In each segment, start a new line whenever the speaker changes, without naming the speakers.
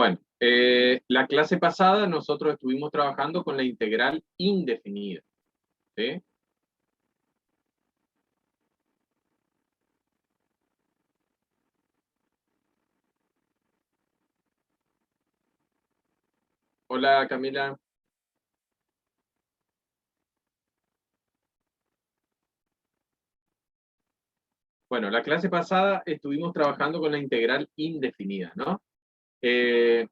Bueno, la clase pasada nosotros estuvimos trabajando con la integral indefinida, ¿sí? Hola Camila. Bueno, la clase pasada estuvimos trabajando con la integral indefinida, ¿no? Eh,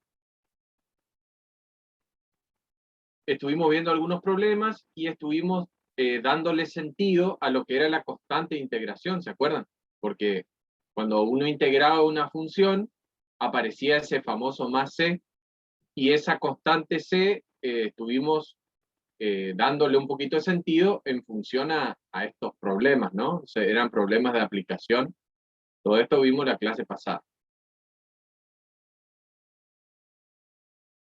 estuvimos viendo algunos problemas y estuvimos dándole sentido a lo que era la constante de integración, ¿se acuerdan? Porque cuando uno integraba una función, aparecía ese famoso más c, y esa constante c estuvimos dándole un poquito de sentido en función a estos problemas, ¿no? O sea, eran problemas de aplicación. Todo esto vimos la clase pasada.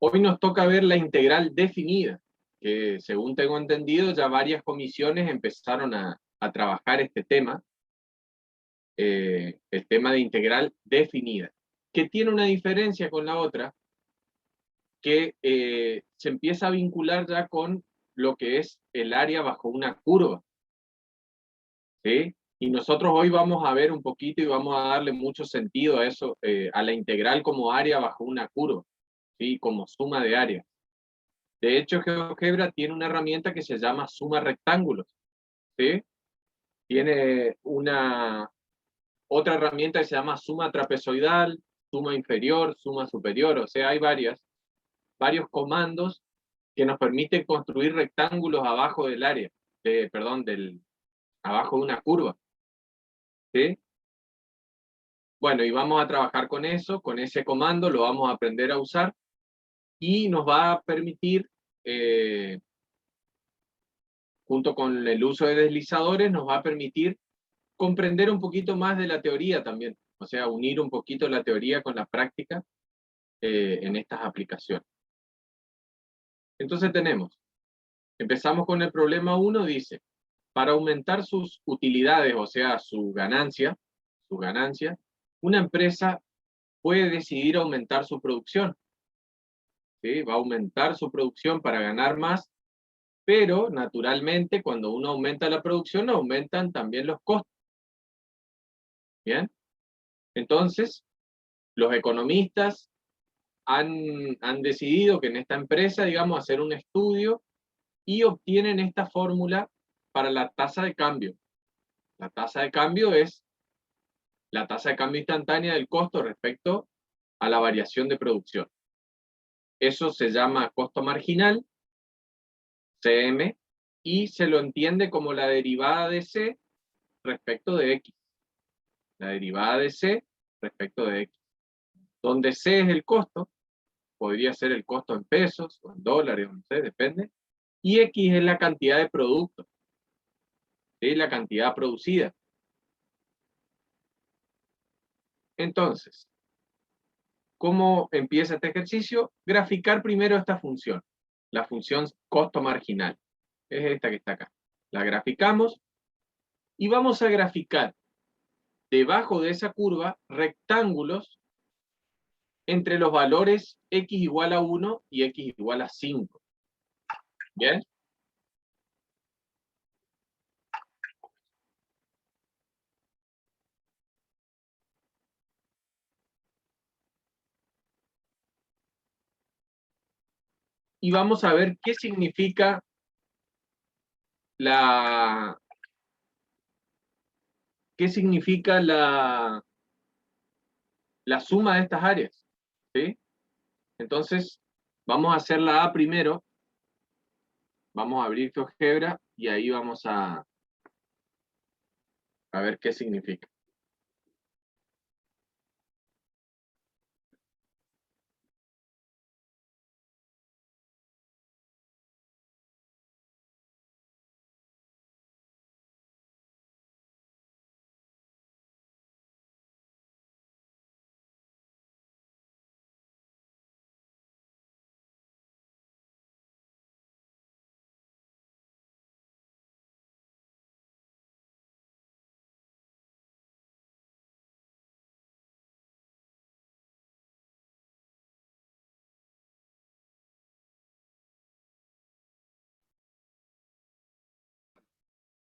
Hoy nos toca ver la integral definida, que según tengo entendido ya varias comisiones empezaron a trabajar este tema, el tema de integral definida, que tiene una diferencia con la otra, que se empieza a vincular ya con lo que es el área bajo una curva, ¿sí? Y nosotros hoy vamos a ver un poquito y vamos a darle mucho sentido a eso, a la integral como área bajo una curva, ¿sí? Como suma de áreas. De hecho, GeoGebra tiene una herramienta que se llama suma rectángulos, ¿sí? Tiene otra herramienta que se llama suma trapezoidal, suma inferior, suma superior, o sea, hay varios comandos que nos permiten construir rectángulos abajo del área, perdón, abajo de una curva, ¿sí? Bueno, y vamos a trabajar con eso, con ese comando, lo vamos a aprender a usar y nos va a permitir, junto con el uso de deslizadores, nos va a permitir comprender un poquito más de la teoría también, o sea, unir un poquito la teoría con la práctica en estas aplicaciones. Entonces empezamos con el problema 1, dice, para aumentar sus utilidades, o sea, su ganancia, una empresa puede decidir aumentar su producción, ¿sí? Va a aumentar su producción para ganar más, pero naturalmente cuando uno aumenta la producción, aumentan también los costos, ¿bien? Entonces, los economistas han decidido que en esta empresa, digamos, hacer un estudio y obtienen esta fórmula para la tasa de cambio. La tasa de cambio es la tasa de cambio instantánea del costo respecto a la variación de producción. Eso se llama costo marginal, CM, y se lo entiende como la derivada de C respecto de X. La derivada de C respecto de X. Donde C es el costo, podría ser el costo en pesos o en dólares, no sé, depende. Y X es la cantidad de producto, ¿sí? La cantidad producida. Entonces, ¿cómo empieza este ejercicio? Graficar primero esta función, la función costo marginal. Es esta que está acá. La graficamos y vamos a graficar debajo de esa curva rectángulos entre los valores x igual a 1 y x igual a 5. ¿Bien? Y vamos a ver qué significa la, la suma de estas áreas, ¿sí? Entonces, vamos a hacer la A primero, vamos a abrir GeoGebra y ahí vamos a ver qué significa.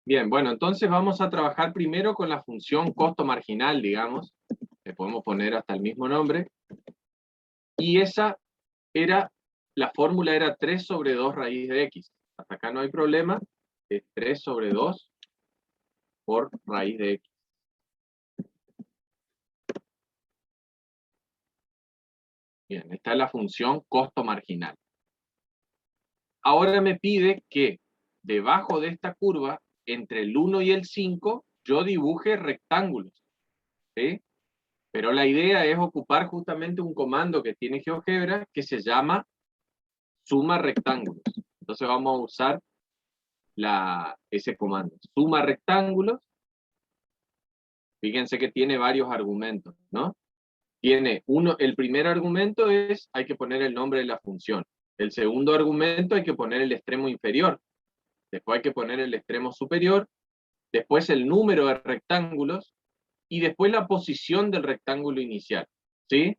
Bien, bueno, entonces vamos a trabajar primero con la función costo marginal, digamos. Le podemos poner hasta el mismo nombre. Y esa era, la fórmula era 3 sobre 2 raíz de x. Hasta acá no hay problema. Es 3 sobre 2 por raíz de x. Bien, esta es la función costo marginal. Ahora me pide que debajo de esta curva, entre el 1 y el 5, yo dibuje rectángulos. ¿Sí? Pero la idea es ocupar justamente un comando que tiene GeoGebra que se llama suma rectángulos. Entonces vamos a usar ese comando. Suma rectángulos. Fíjense que tiene varios argumentos, ¿no? Tiene uno, el primer argumento es, hay que poner el nombre de la función. El segundo argumento hay que poner el extremo inferior. Después hay que poner el extremo superior. Después el número de rectángulos. Y después la posición del rectángulo inicial. ¿Sí?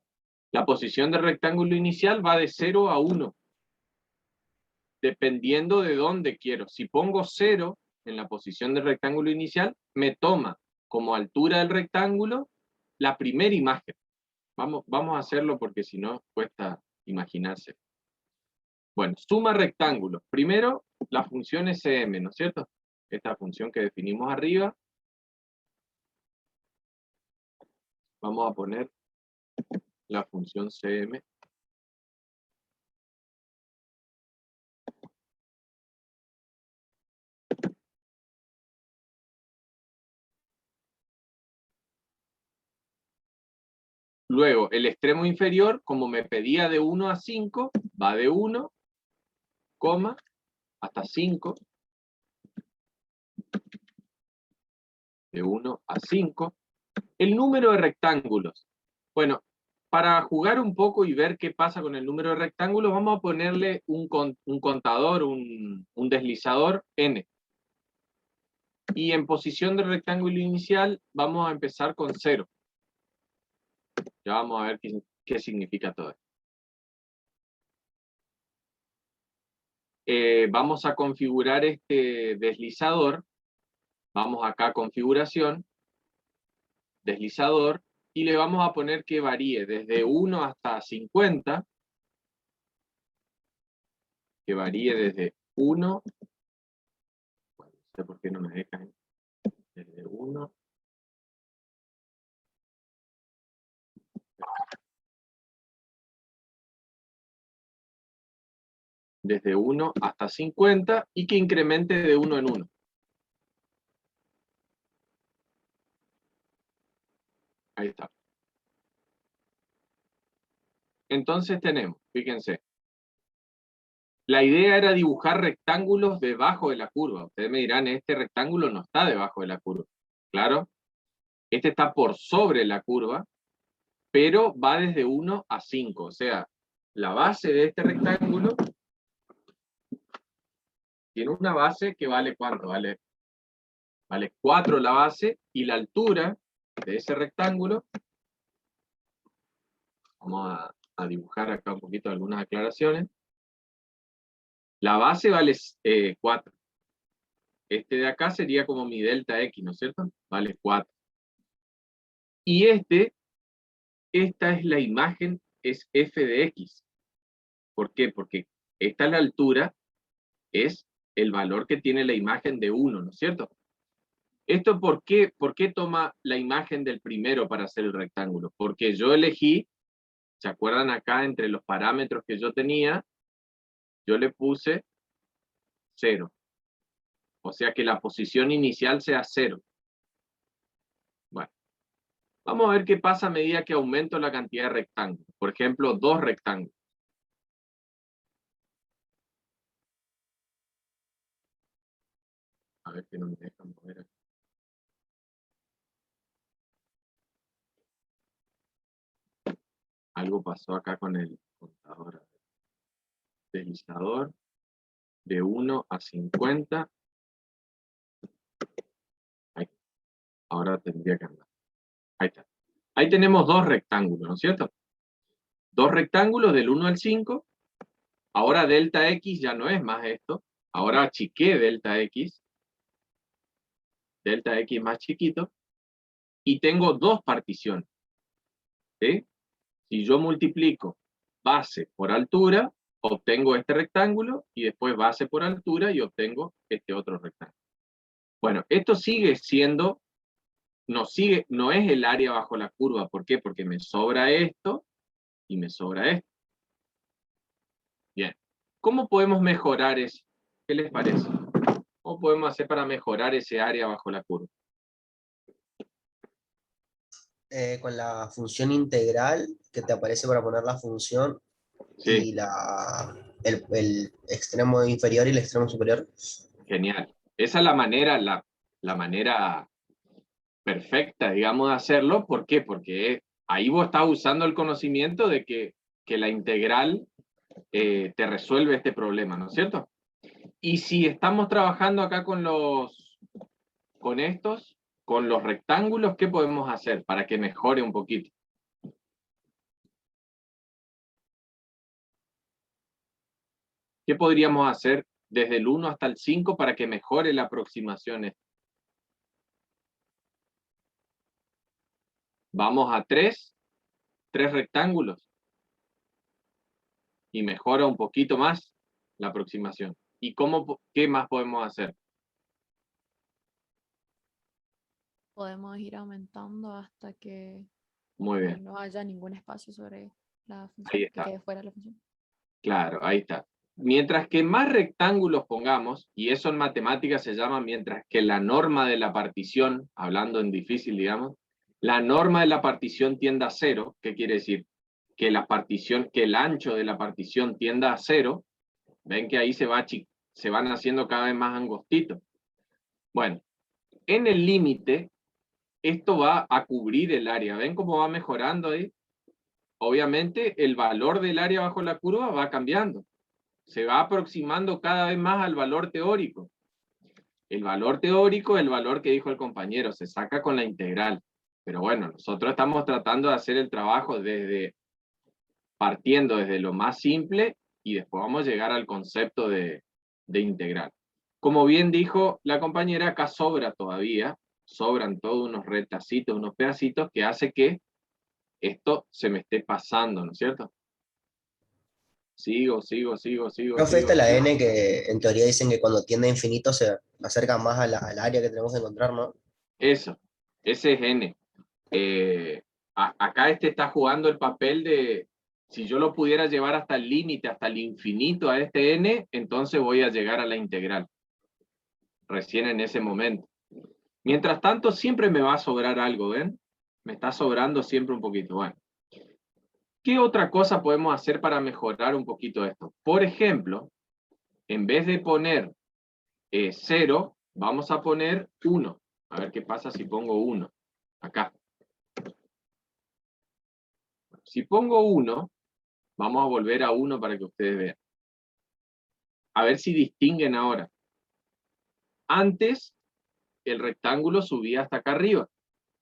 La posición del rectángulo inicial va de 0 a 1. Dependiendo de dónde quiero. Si pongo 0 en la posición del rectángulo inicial, me toma como altura del rectángulo la primera imagen. Vamos a hacerlo porque si no cuesta imaginarse. Bueno, suma rectángulos. Primero, la función SM, ¿no es cierto? Esta función que definimos arriba. Vamos a poner la función CM. Luego, el extremo inferior, como me pedía de 1 a 5, va de 1, hasta 5. De 1 a 5. El número de rectángulos. Bueno, para jugar un poco y ver qué pasa con el número de rectángulos, vamos a ponerle un contador, un deslizador n. Y en posición de rectángulo inicial, vamos a empezar con 0. Ya vamos a ver qué significa todo esto. Vamos a configurar este deslizador. Vamos acá a configuración, deslizador, y le vamos a poner que varíe desde 1 hasta 50, que varíe desde 1, bueno, no sé por qué no me dejan, desde 1, desde 1 hasta 50, y que incremente de 1 en 1. Ahí está. Entonces tenemos, fíjense, la idea era dibujar rectángulos debajo de la curva. Ustedes me dirán, este rectángulo no está debajo de la curva. Claro, este está por sobre la curva, pero va desde 1 a 5. O sea, la base de este rectángulo tiene una base que vale ¿cuánto? Vale 4 la base, y la altura de ese rectángulo, vamos a dibujar acá un poquito algunas aclaraciones. La base vale 4. Este de acá sería como mi delta X, ¿no es cierto? Vale 4. Y esta es la imagen, es f de x. ¿Por qué? Porque esta es la altura, es el valor que tiene la imagen de 1, ¿no es cierto? ¿Esto por qué toma la imagen del primero para hacer el rectángulo? Porque yo elegí, ¿se acuerdan acá entre los parámetros que yo tenía? Yo le puse 0. O sea que la posición inicial sea 0. Bueno, vamos a ver qué pasa a medida que aumento la cantidad de rectángulos. Por ejemplo, 2 rectángulos. A ver que no me dejan mover aquí. Algo pasó acá con el contador. Deslizador de 1 a 50. Ahí. Ahora tendría que andar. Ahí está. Ahí tenemos 2 rectángulos, ¿no es cierto? 2 rectángulos del 1 al 5. Ahora delta X ya no es más esto. Ahora achiqué delta X. delta X más chiquito, y tengo dos particiones, ¿sí? Si yo multiplico base por altura, obtengo este rectángulo, y después base por altura, y obtengo este otro rectángulo. Bueno, esto sigue siendo, no es el área bajo la curva. ¿Por qué? Porque me sobra esto, y me sobra esto. Bien. ¿Cómo podemos mejorar eso? ¿Qué les parece? ¿Cómo podemos hacer para mejorar ese área bajo la curva?
Con la función integral que te aparece para poner la función
Sí,
y el extremo inferior y el extremo superior.
genial. Esa es la manera perfecta, digamos, de hacerlo. ¿Por qué? Porque ahí vos estás usando el conocimiento de que la integral te resuelve este problema, ¿no es cierto? Y si estamos trabajando acá con con los rectángulos, ¿qué podemos hacer para que mejore un poquito? ¿Qué podríamos hacer desde el 1 hasta el 5 para que mejore la aproximación? Vamos a tres rectángulos, y mejora un poquito más la aproximación. ¿Y qué más podemos hacer?
Podemos ir aumentando hasta que
Muy bien,
no haya ningún espacio sobre la
ahí
función, que
está.
quede fuera de la función.
Claro, ahí está. Mientras que más rectángulos pongamos, y eso en matemáticas se llama, mientras que la norma de la partición, hablando en difícil, digamos, la norma de la partición tienda a cero. ¿Qué quiere decir? Que que el ancho de la partición tienda a cero. Ven que ahí se van haciendo cada vez más angostitos. Bueno, en el límite, esto va a cubrir el área. ¿Ven cómo va mejorando ahí? Obviamente, el valor del área bajo la curva va cambiando. Se va aproximando cada vez más al valor teórico. El valor teórico es el valor que dijo el compañero, se saca con la integral. Pero bueno, nosotros estamos tratando de hacer el trabajo partiendo desde lo más simple, y después vamos a llegar al concepto de integral. Como bien dijo la compañera, acá sobran todos unos retacitos, unos pedacitos que hace que esto se me esté pasando, ¿no es cierto? Sigo.
Profe, esta es la n que en teoría dicen que cuando tiende a infinito se acerca más al área que tenemos que encontrar, ¿no?
Eso, ese es n. Eh, Acá este está jugando el papel de, si yo lo pudiera llevar hasta el límite, hasta el infinito a este n, entonces voy a llegar a la integral, recién en ese momento. Mientras tanto, siempre me va a sobrar algo, ¿ven? Me está sobrando siempre un poquito. Bueno, ¿qué otra cosa podemos hacer para mejorar un poquito esto? Por ejemplo, en vez de poner 0, vamos a poner 1. A ver qué pasa si pongo 1. Acá. Si pongo 1, vamos a volver a 1 para que ustedes vean. A ver si distinguen ahora. Antes, el rectángulo subía hasta acá arriba.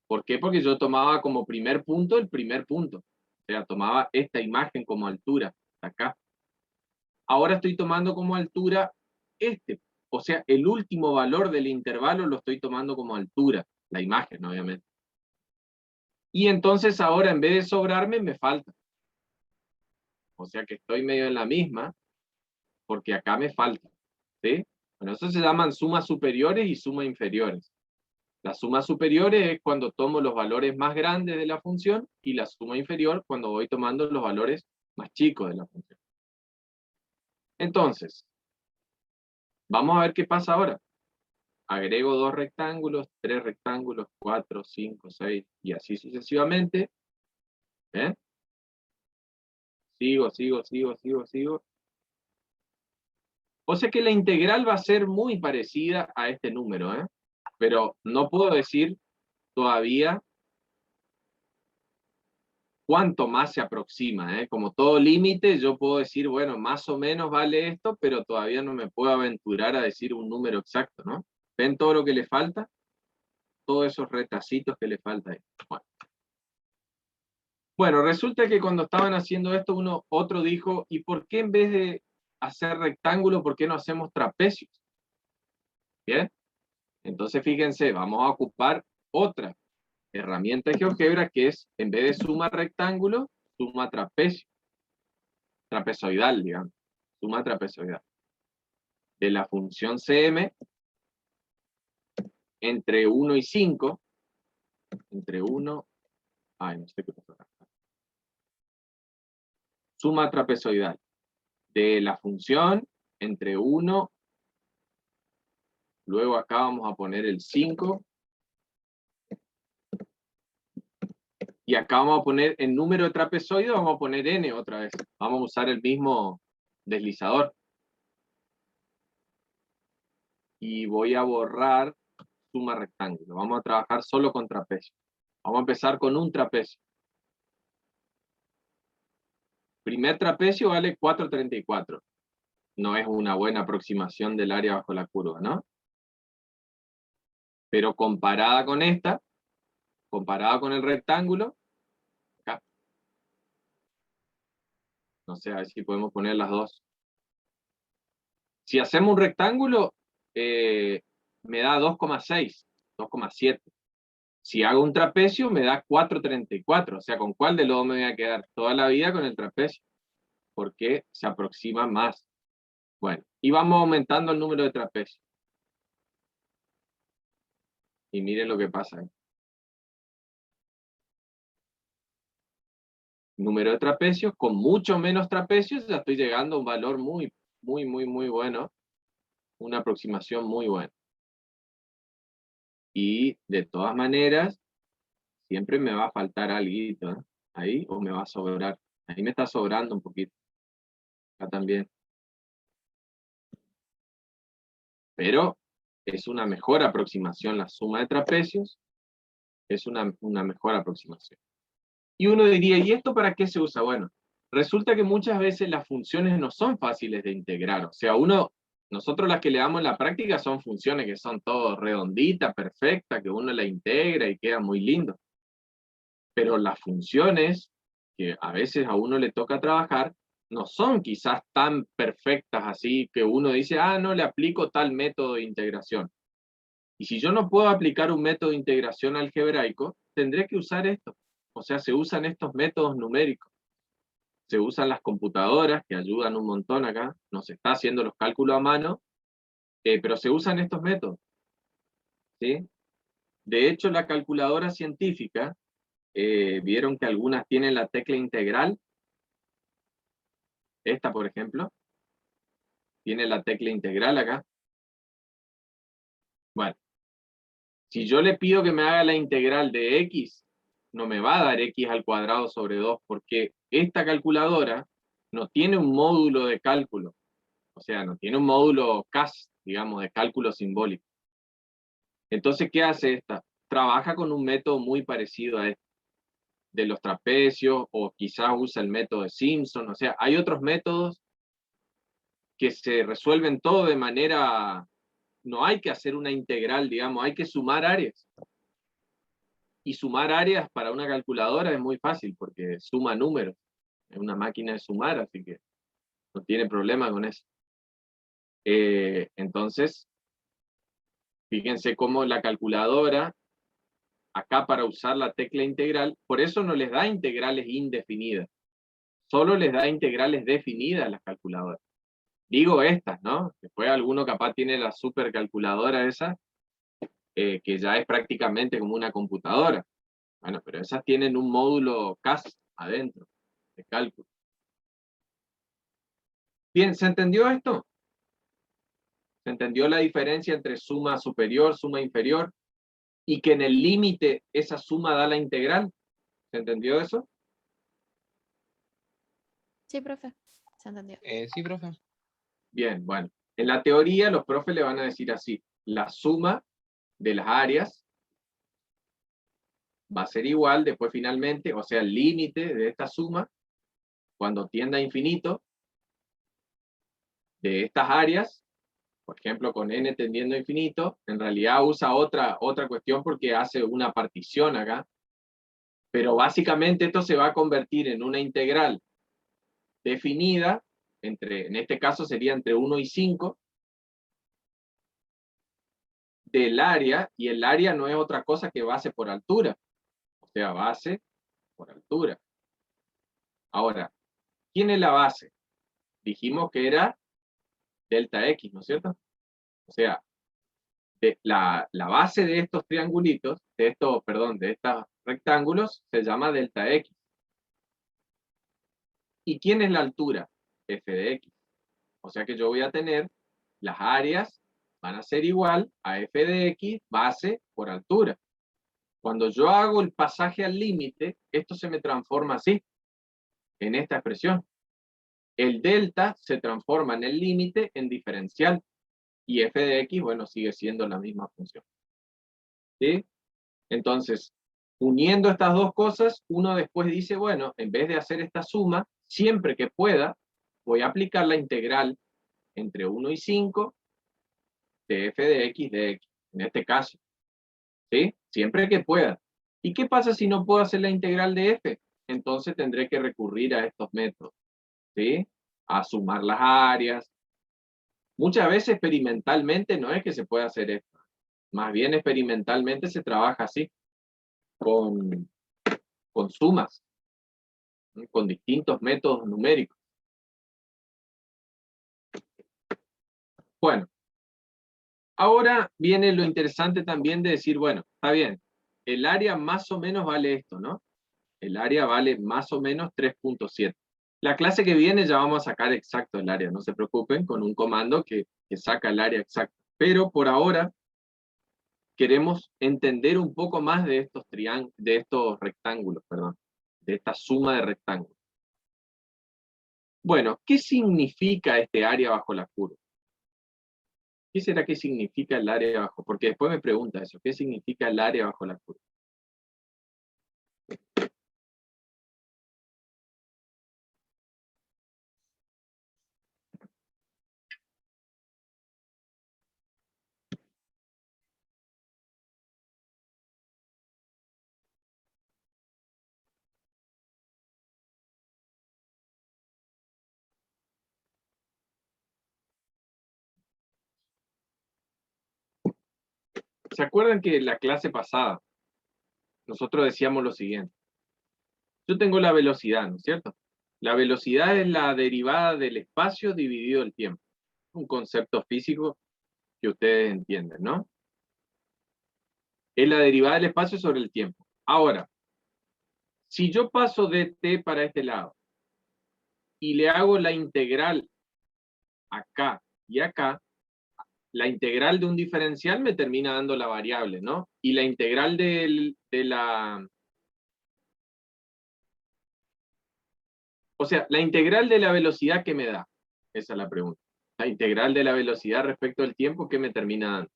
¿Por qué? Porque yo tomaba como primer punto el primer punto. O sea, tomaba esta imagen como altura, hasta acá. Ahora estoy tomando como altura este. O sea, el último valor del intervalo lo estoy tomando como altura. La imagen, obviamente. Y entonces ahora, en vez de sobrarme, me falta. O sea que estoy medio en la misma, porque acá me falta. ¿Sí? Bueno, eso se llaman sumas superiores y sumas inferiores. Las sumas superiores es cuando tomo los valores más grandes de la función, y la suma inferior cuando voy tomando los valores más chicos de la función. Entonces, vamos a ver qué pasa ahora. Agrego 2 rectángulos, 3 rectángulos, 4, 5, 6, y así sucesivamente. ¿Eh? Sigo. O sea que la integral va a ser muy parecida a este número, ¿eh? Pero no puedo decir todavía cuánto más se aproxima, ¿eh? Como todo límite, yo puedo decir, bueno, más o menos vale esto, pero todavía no me puedo aventurar a decir un número exacto, ¿no? ¿Ven todo lo que le falta? Todos esos retacitos que le falta ahí. Bueno, resulta que cuando estaban haciendo esto, otro dijo, ¿y por qué en vez de hacer rectángulo, por qué no hacemos trapecios? ¿Bien? Entonces, fíjense, vamos a ocupar otra herramienta de GeoGebra que es, en vez de suma rectángulo, suma trapecio. Trapezoidal, digamos. Suma trapezoidal. De la función CM entre 1 y 5. Entre 1... Ay, no sé qué pasó acá. Suma trapezoidal. De la función entre 1. Luego acá vamos a poner el 5. Y acá vamos a poner el número de trapezoides, vamos a poner n otra vez. Vamos a usar el mismo deslizador. Y voy a borrar suma rectángulo. Vamos a trabajar solo con trapecio. Vamos a empezar con un trapecio. Primer trapecio vale 4,34. No es una buena aproximación del área bajo la curva, ¿no? Pero comparada con esta, comparada con el rectángulo, acá. No sé, a ver si podemos poner las dos. Si hacemos un rectángulo, me da 2,6, 2,7. Si hago un trapecio, me da 4,34. O sea, ¿con cuál de los dos me voy a quedar? Toda la vida con el trapecio, porque se aproxima más. Bueno, y vamos aumentando el número de trapecios. Y miren lo que pasa. Número de trapecios, con mucho menos trapecios, ya estoy llegando a un valor muy bueno. Una aproximación muy buena. Y de todas maneras, siempre me va a faltar algo, ¿eh? Ahí, o me va a sobrar. Ahí me está sobrando un poquito. Acá también. Pero es una mejor aproximación la suma de trapecios. Es una mejor aproximación. Y uno diría, ¿y esto para qué se usa? Bueno, resulta que muchas veces las funciones no son fáciles de integrar. O sea, nosotros las que le damos en la práctica son funciones que son todo redonditas, perfectas, que uno la integra y queda muy lindo. Pero las funciones que a veces a uno le toca trabajar no son quizás tan perfectas así que uno dice, ah, no le aplico tal método de integración. Y si yo no puedo aplicar un método de integración algebraico, tendré que usar esto. O sea, se usan estos métodos numéricos. Se usan las computadoras, que ayudan un montón acá. No se está haciendo los cálculos a mano, pero se usan estos métodos. ¿Sí? De hecho, la calculadora científica, vieron que algunas tienen la tecla integral. Esta, por ejemplo, tiene la tecla integral acá. Bueno, si yo le pido que me haga la integral de x, no me va a dar x al cuadrado sobre 2, porque esta calculadora no tiene un módulo de cálculo. O sea, no tiene un módulo CAS, digamos, de cálculo simbólico. Entonces, ¿qué hace esta? Trabaja con un método muy parecido a este, de los trapecios, o quizás usa el método de Simpson. O sea, hay otros métodos que se resuelven todo de manera... No hay que hacer una integral, digamos, hay que sumar áreas. Y sumar áreas para una calculadora es muy fácil, porque suma números. Es una máquina de sumar, así que no tiene problema con eso. Entonces, fíjense cómo la calculadora, acá para usar la tecla integral, por eso no les da integrales indefinidas. Solo les da integrales definidas a las calculadoras. Digo estas, ¿no? Después alguno capaz tiene la supercalculadora esa, que ya es prácticamente como una computadora. Bueno, pero esas tienen un módulo CAS adentro, de cálculo. Bien, ¿se entendió esto? ¿Se entendió la diferencia entre suma superior, suma inferior? Y que en el límite esa suma da la integral. ¿Se entendió eso?
Sí, profe, se entendió.
Sí, profe.
Bien, bueno. En la teoría los profes le van a decir así, la suma de las áreas va a ser igual después finalmente, o sea, el límite de esta suma, cuando tienda a infinito, de estas áreas, por ejemplo, con n tendiendo a infinito, en realidad usa otra cuestión porque hace una partición acá, pero básicamente esto se va a convertir en una integral definida, en este caso sería entre 1 y 5, del área, y el área no es otra cosa que base por altura. O sea, base por altura. Ahora, ¿quién es la base? Dijimos que era delta X, ¿no es cierto? O sea, la base de estos triangulitos, de estos rectángulos, se llama delta X. ¿Y quién es la altura? F de X. O sea que yo voy a tener las áreas van a ser igual a f de x base por altura. Cuando yo hago el pasaje al límite, esto se me transforma así, en esta expresión. El delta se transforma en el límite en diferencial. Y f de x, bueno, sigue siendo la misma función. ¿Sí? Entonces, uniendo estas dos cosas, uno después dice, bueno, en vez de hacer esta suma, siempre que pueda, voy a aplicar la integral entre 1 y 5 de f de x, en este caso. ¿Sí? Siempre que pueda. ¿Y qué pasa si no puedo hacer la integral de f? Entonces tendré que recurrir a estos métodos. ¿Sí? A sumar las áreas. Muchas veces experimentalmente no es que se pueda hacer esto. Más bien experimentalmente se trabaja así, con sumas, ¿sí? Con distintos métodos numéricos. Bueno, ahora viene lo interesante también de decir, bueno, está bien, el área más o menos vale esto, ¿no? El área vale más o menos 3.7. La clase que viene ya vamos a sacar exacto el área, no se preocupen, con un comando que saca el área exacta. Pero por ahora queremos entender un poco más de estos rectángulos, perdón, de esta suma de rectángulos. Bueno, ¿qué significa este área bajo la curva? ¿Qué será que significa el área bajo? Porque después me pregunta eso, ¿qué significa el área bajo la curva? ¿Se acuerdan que en la clase pasada nosotros decíamos lo siguiente? Yo tengo la velocidad, ¿no es cierto? La velocidad es la derivada del espacio dividido el tiempo. Un concepto físico que ustedes entienden, ¿no? Es la derivada del espacio sobre el tiempo. Ahora, si yo paso de t para este lado y le hago la integral acá y acá, la integral de un diferencial me termina dando la variable, ¿no? Y la integral o sea, la integral de la velocidad, ¿qué me da? Esa es la pregunta. La integral de la velocidad respecto al tiempo, ¿qué me termina dando?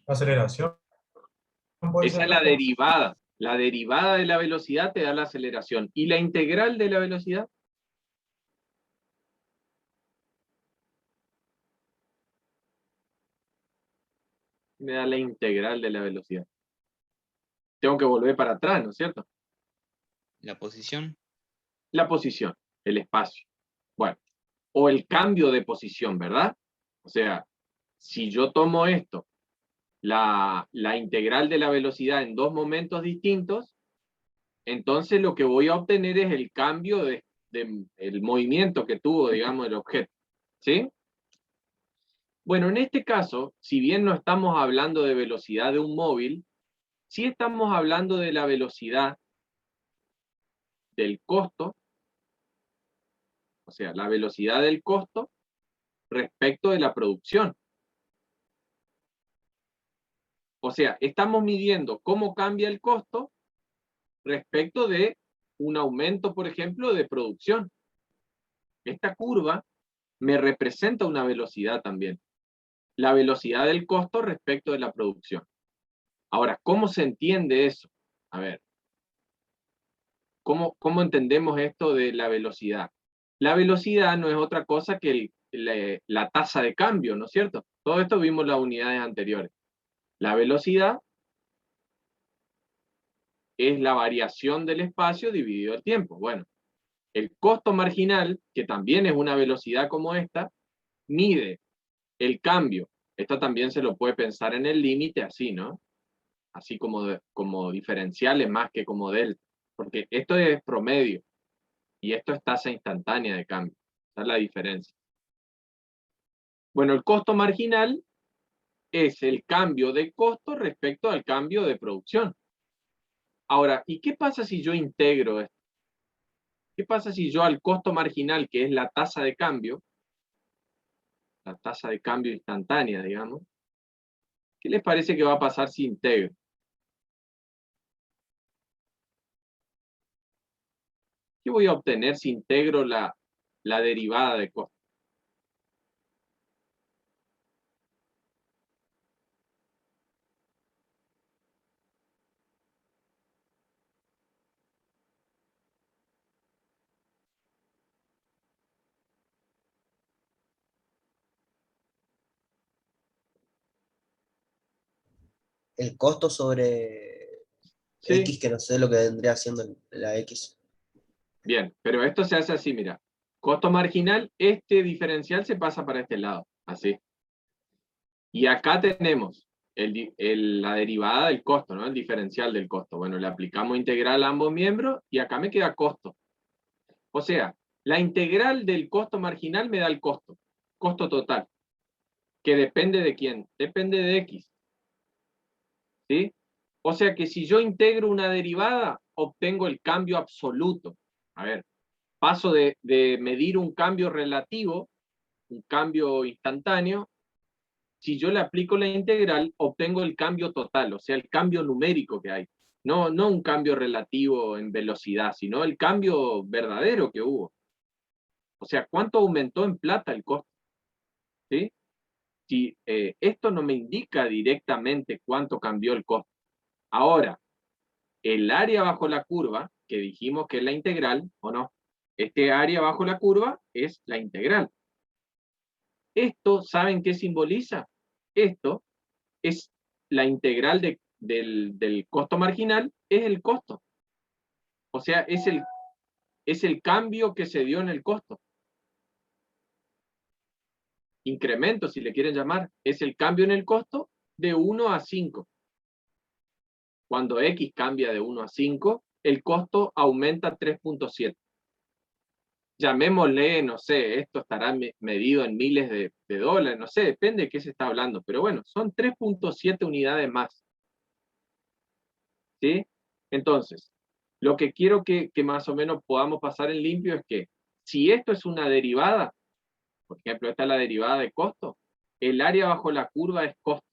Aceleración, puede
Esa
ser,
es la
profe.
derivada. La derivada de la velocidad te da la aceleración. ¿Y la integral de la velocidad? Me da la integral de la velocidad. Tengo que volver para atrás, ¿no es cierto?
La posición.
La posición, el espacio. Bueno, o el cambio de posición, ¿verdad? O sea, si yo tomo esto, la integral de la velocidad en dos momentos distintos, entonces lo que voy a obtener es el cambio el movimiento que tuvo, digamos, el objeto. ¿Sí? Bueno, en este caso, si bien no estamos hablando de velocidad de un móvil, sí estamos hablando de la velocidad del costo, o sea, la velocidad del costo respecto de la producción. O sea, estamos midiendo cómo cambia el costo respecto de un aumento, por ejemplo, de producción. Esta curva me representa una velocidad también. La velocidad del costo respecto de la producción. Ahora, ¿cómo se entiende eso? A ver, ¿cómo entendemos esto de la velocidad? La velocidad no es otra cosa que la tasa de cambio, ¿no es cierto? Todo esto vimos en las unidades anteriores. La velocidad es la variación del espacio dividido el tiempo. Bueno, el costo marginal, que también es una velocidad como esta, mide el cambio. Esto también se lo puede pensar en el límite así, ¿no? Así como diferenciales más que como delta. Porque esto es promedio y esto es tasa instantánea de cambio. Esa es la diferencia. Bueno, el costo marginal es el cambio de costo respecto al cambio de producción. Ahora, ¿y qué pasa si yo integro esto? ¿Qué pasa si yo al costo marginal, que es la tasa de cambio instantánea, digamos, ¿qué les parece que va a pasar si integro? ¿Qué voy a obtener si integro la derivada de costo?
El costo sobre
¿Sí?
X, que no sé lo que vendría siendo la X.
Bien, pero esto se hace así, mira. Costo marginal, este diferencial se pasa para este lado, así. Y acá tenemos la derivada del costo, ¿no? El diferencial del costo. Bueno, le aplicamos integral a ambos miembros y acá me queda costo. O sea, la integral del costo marginal me da el costo total, que depende de quién, depende de X, ¿sí? O sea que si yo integro una derivada, obtengo el cambio absoluto. A ver, paso de medir un cambio relativo, un cambio instantáneo. Si yo le aplico la integral, obtengo el cambio total, o sea, el cambio numérico que hay. No un cambio relativo en velocidad, sino el cambio verdadero que hubo. O sea, ¿cuánto aumentó en plata el costo? ¿Sí? Si esto no me indica directamente cuánto cambió el costo. Ahora, el área bajo la curva, que dijimos que es la integral, ¿o no? Este área bajo la curva es la integral. Esto, ¿saben qué simboliza? Esto es la integral del costo marginal, es el costo. O sea, es el cambio que se dio en el costo. Incremento, si le quieren llamar, es el cambio en el costo de 1 a 5. Cuando X cambia de 1 a 5, el costo aumenta 3.7. Llamémosle, no sé, esto estará medido en miles de dólares, no sé, depende de qué se está hablando, pero bueno, son 3.7 unidades más. ¿Sí? Entonces, lo que quiero que más o menos podamos pasar en limpio es que si esto es una derivada, por ejemplo, esta es la derivada de costo, el área bajo la curva es costo,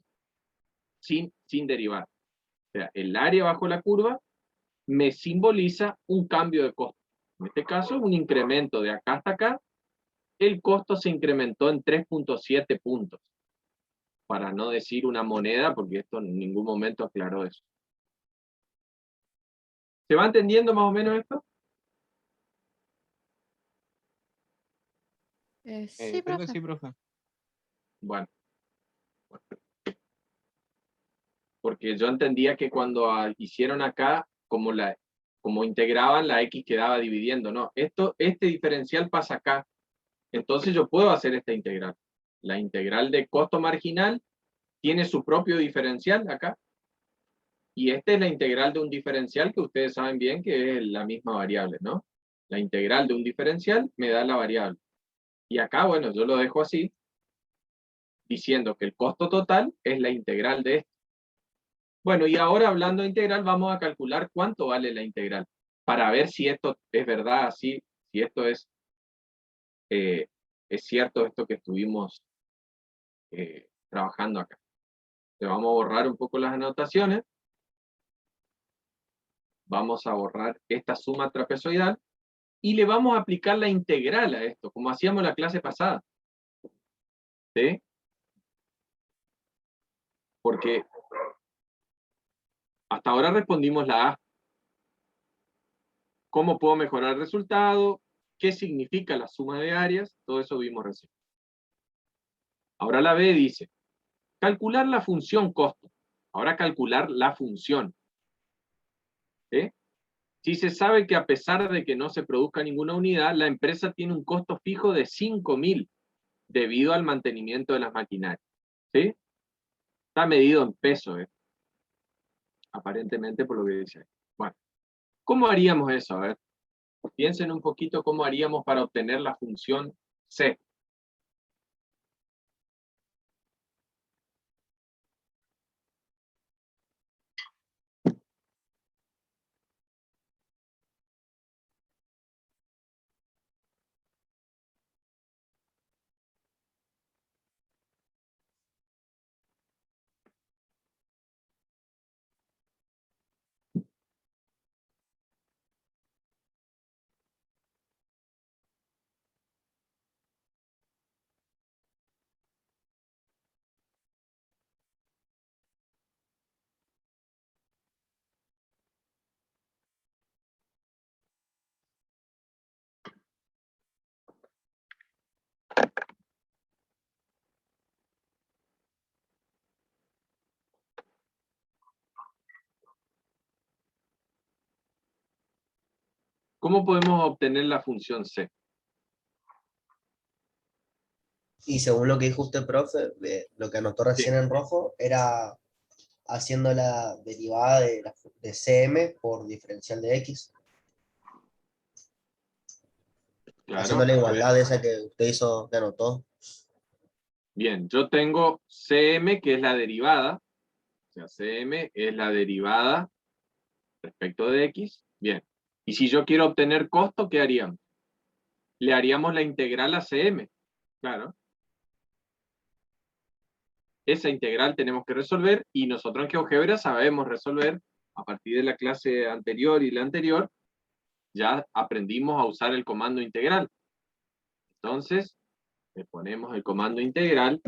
sin derivar. O sea, el área bajo la curva me simboliza un cambio de costo. En este caso, un incremento de acá hasta acá, el costo se incrementó en 3.7 puntos, para no decir una moneda, porque esto en ningún momento aclaró eso. ¿Se va entendiendo más o menos esto?
Sí,
Creo que
profe.
sí, profe.
Bueno, porque yo entendía que cuando hicieron acá, como integraban, la X quedaba dividiendo, no, este diferencial pasa acá, entonces yo puedo hacer esta integral. La integral de costo marginal tiene su propio diferencial acá, y esta es la integral de un diferencial que ustedes saben bien que es la misma variable, ¿no? La integral de un diferencial me da la variable. Y acá, bueno, yo lo dejo así, diciendo que el costo total es la integral de esto. Bueno, y ahora hablando de integral, vamos a calcular cuánto vale la integral, para ver si esto es verdad, si esto es cierto, esto que estuvimos trabajando acá. Le vamos a borrar un poco las anotaciones. Vamos a borrar esta suma trapezoidal y le vamos a aplicar la integral a esto, como hacíamos la clase pasada. ¿Sí? Porque hasta ahora respondimos la A. ¿Cómo puedo mejorar el resultado? ¿Qué significa la suma de áreas? Todo eso vimos recién. Ahora la B dice, calcular la función costo. Ahora calcular la función. ¿Sí? Si se sabe que a pesar de que no se produzca ninguna unidad, la empresa tiene un costo fijo de 5.000 debido al mantenimiento de las maquinarias. ¿Sí? Está medido en pesos, aparentemente por lo que dice ahí. Bueno, ¿cómo haríamos eso? A ver, piensen un poquito cómo haríamos para obtener la función C. ¿Cómo podemos obtener la función C?
Y según lo que dijo usted, profe, lo que anotó
Sí,
recién en rojo era haciendo la derivada de CM por diferencial de X, haciendo
claro.
la
A ver.
igualdad de esa que usted hizo, que anotó.
Bien, yo tengo CM, que es la derivada. O sea, CM es la derivada respecto de X. Bien. Y si yo quiero obtener costo, ¿qué haríamos? Le haríamos la integral a CM. Claro. Esa integral tenemos que resolver y nosotros en GeoGebra sabemos resolver a partir de la clase anterior y la anterior, ya aprendimos a usar el comando integral. Entonces, le ponemos el comando integral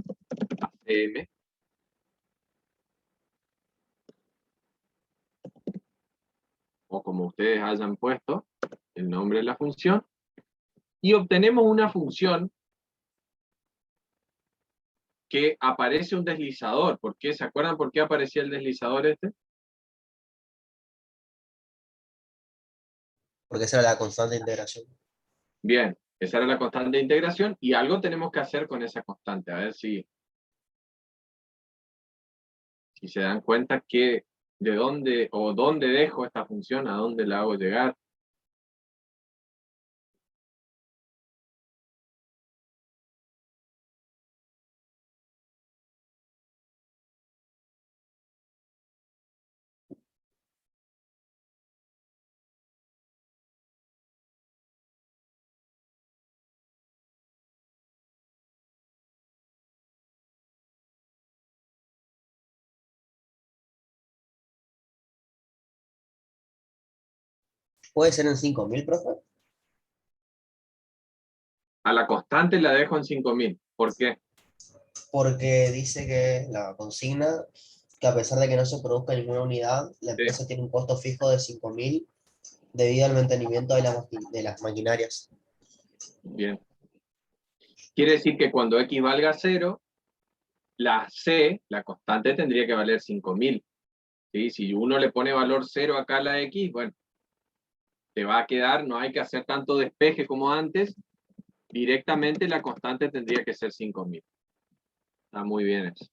a CM o como ustedes hayan puesto el nombre de la función y obtenemos una función que aparece un deslizador. ¿Por qué? ¿Se acuerdan por qué aparecía el deslizador este?
Porque esa era la constante de integración.
Bien, esa era la constante de integración y algo tenemos que hacer con esa constante. A ver si se dan cuenta que de dónde o dónde dejo esta función, a dónde la hago llegar.
¿Puede ser en 5000, profe?
A la constante la dejo en 5.000. ¿Por qué?
Porque dice que la consigna, que a pesar de que no se produzca ninguna unidad, la
Sí,
empresa tiene un costo fijo de 5000 debido al mantenimiento de las maquinarias.
bien. Quiere decir que cuando x valga 0, la c, la constante, tendría que valer 5.000. ¿Sí? Si uno le pone valor 0 acá a la x, bueno, te va a quedar, no hay que hacer tanto despeje como antes, directamente la constante tendría que ser 5.000. Está muy bien eso.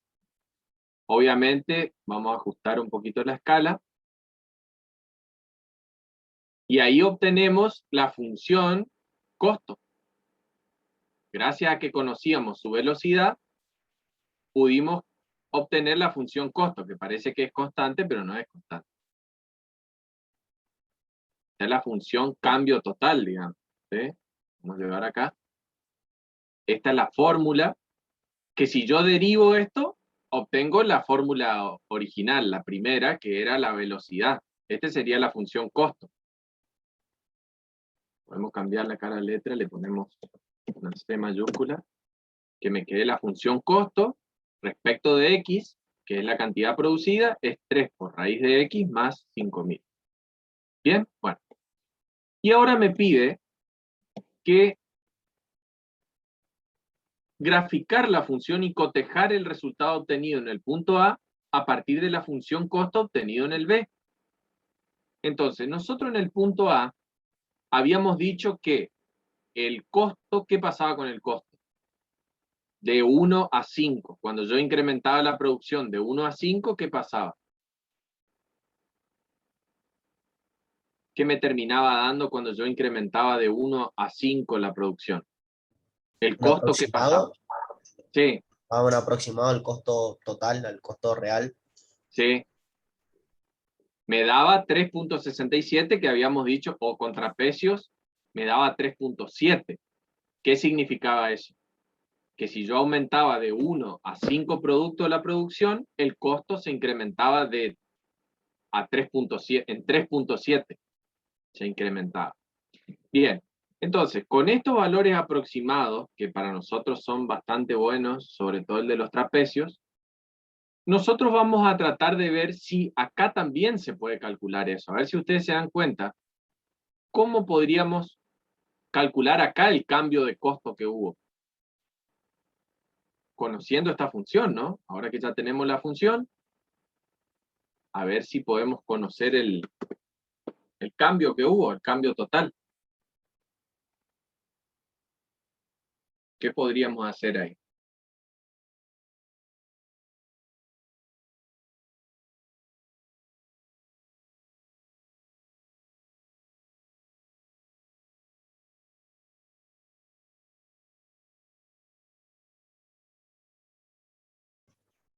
Obviamente, vamos a ajustar un poquito la escala. Y ahí obtenemos la función costo. Gracias a que conocíamos su velocidad, pudimos obtener la función costo, que parece que es constante, pero no es constante. Es la función cambio total, digamos. ¿Sí? Vamos a llevar acá. Esta es la fórmula, que si yo derivo esto, obtengo la fórmula original, la primera, que era la velocidad. Esta sería la función costo. Podemos cambiar la cara de letra, le ponemos una C mayúscula, que me quede la función costo respecto de x, que es la cantidad producida, es 3 por raíz de x más 5.000. Bien, bueno. Y ahora me pide que graficar la función y cotejar el resultado obtenido en el punto A partir de la función costo obtenido en el B. Entonces, nosotros en el punto A habíamos dicho que el costo, ¿qué pasaba con el costo? De 1 a 5. Cuando yo incrementaba la producción de 1 a 5, ¿qué pasaba? ¿Qué me terminaba dando cuando yo incrementaba de 1 a 5 la producción? ¿El
Un
costo qué pasaba?
aproximado,
Sí,
un aproximado al costo total, al costo real.
sí. Me daba 3.67 que habíamos dicho, o contraprecios, me daba 3.7. ¿Qué significaba eso? Que si yo aumentaba de 1 a 5 productos la producción, el costo se incrementaba a 3.7, en 3.7 se incrementaba. Bien, entonces, con estos valores aproximados, que para nosotros son bastante buenos, sobre todo el de los trapecios, nosotros vamos a tratar de ver si acá también se puede calcular eso. A ver si ustedes se dan cuenta, ¿cómo podríamos calcular acá el cambio de costo que hubo? Conociendo esta función, ¿no? Ahora que ya tenemos la función, a ver si podemos conocer el cambio que hubo, el cambio total. ¿Qué podríamos hacer ahí?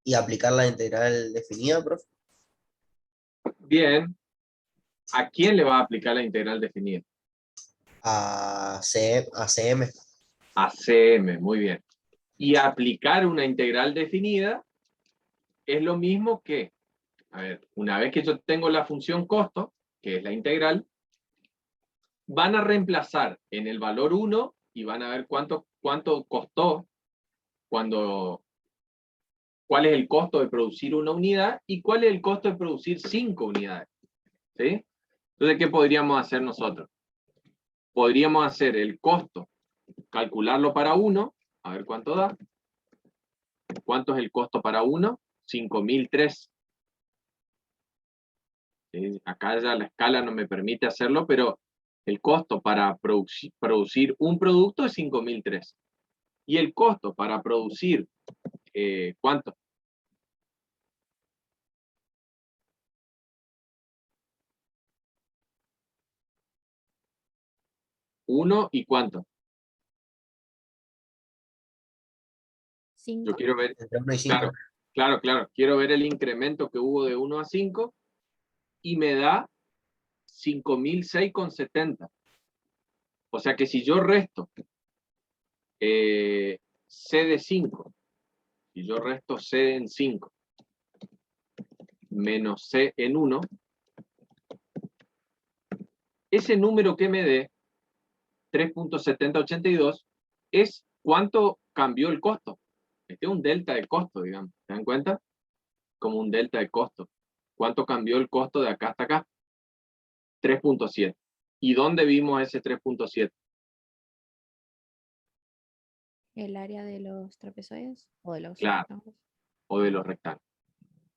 Y aplicar la integral definida, profe.
Bien, ¿a quién le va a aplicar la integral definida?
A CM.
A CM, muy bien. Y aplicar una integral definida es lo mismo que, a ver, una vez que yo tengo la función costo, que es la integral, van a reemplazar en el valor 1 y van a ver cuánto costó, cuál es el costo de producir una unidad y cuál es el costo de producir 5 unidades. ¿Sí? Entonces, ¿qué podríamos hacer nosotros? Podríamos hacer el costo, calcularlo para 1, a ver cuánto da. ¿Cuánto es el costo para 1? 5.003. Acá ya la escala no me permite hacerlo, pero el costo para producir un producto es 5.003. Y el costo para producir, ¿cuánto? 1 y ¿cuánto? Yo
5.
quiero ver,
Entre 1 y 5.
claro, quiero ver el incremento que hubo de 1 a 5 y me da 5.006,70. O sea que si yo resto C de 5, si yo resto C en 5 menos C en 1, ese número que me dé, 3.7082, es cuánto cambió el costo. Este es un delta de costo, digamos. ¿Se dan cuenta? Como un delta de costo. ¿Cuánto cambió el costo de acá hasta acá? 3.7. ¿Y dónde vimos ese 3.7?
El área de los trapezoides o de los
Claro,
rectángulos.
o de los rectángulos.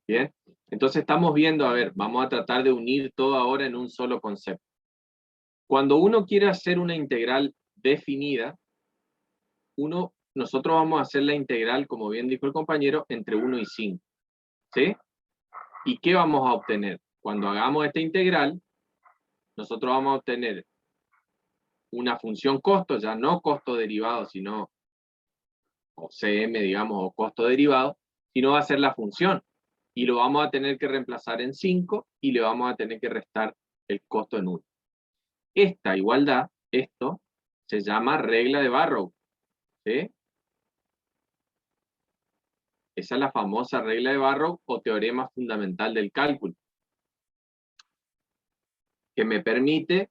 Bien, entonces estamos viendo, a ver, vamos a tratar de unir todo ahora en un solo concepto. Cuando uno quiere hacer una integral definida, nosotros vamos a hacer la integral, como bien dijo el compañero, entre 1 y 5. ¿Sí? ¿Y qué vamos a obtener? Cuando hagamos esta integral, nosotros vamos a obtener una función costo, ya no costo derivado, sino, o CM, digamos, o costo derivado, sino va a ser la función. Y lo vamos a tener que reemplazar en 5 y le vamos a tener que restar el costo en 1. Esta igualdad, esto, se llama regla de Barrow. ¿Sí? Esa es la famosa regla de Barrow o teorema fundamental del cálculo, que me permite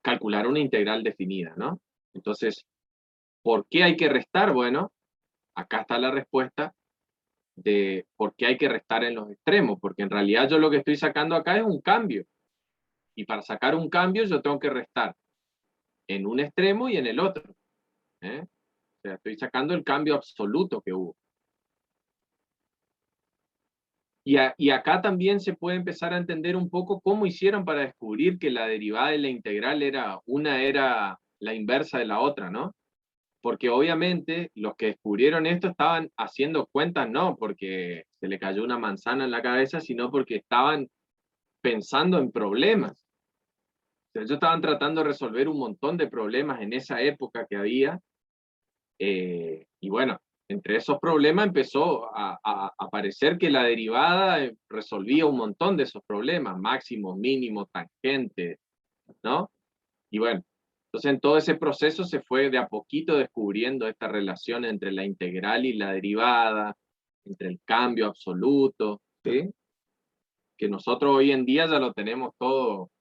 calcular una integral definida, ¿no? Entonces, ¿por qué hay que restar? Bueno, acá está la respuesta de por qué hay que restar en los extremos, porque en realidad yo lo que estoy sacando acá es un cambio, y para sacar un cambio yo tengo que restar en un extremo y en el otro. O sea, estoy sacando el cambio absoluto que hubo. Y acá también se puede empezar a entender un poco cómo hicieron para descubrir que la derivada y la integral una era la inversa de la otra, ¿no? Porque obviamente los que descubrieron esto estaban haciendo cuentas, no porque se le cayó una manzana en la cabeza, sino porque estaban pensando en problemas. O sea, ellos estaban tratando de resolver un montón de problemas en esa época que había, y bueno, entre esos problemas empezó a aparecer que la derivada resolvía un montón de esos problemas, máximos, mínimos, tangentes, ¿no? Y bueno, entonces en todo ese proceso se fue de a poquito descubriendo esta relación entre la integral y la derivada, entre el cambio absoluto, ¿sí? Que nosotros hoy en día ya lo tenemos todo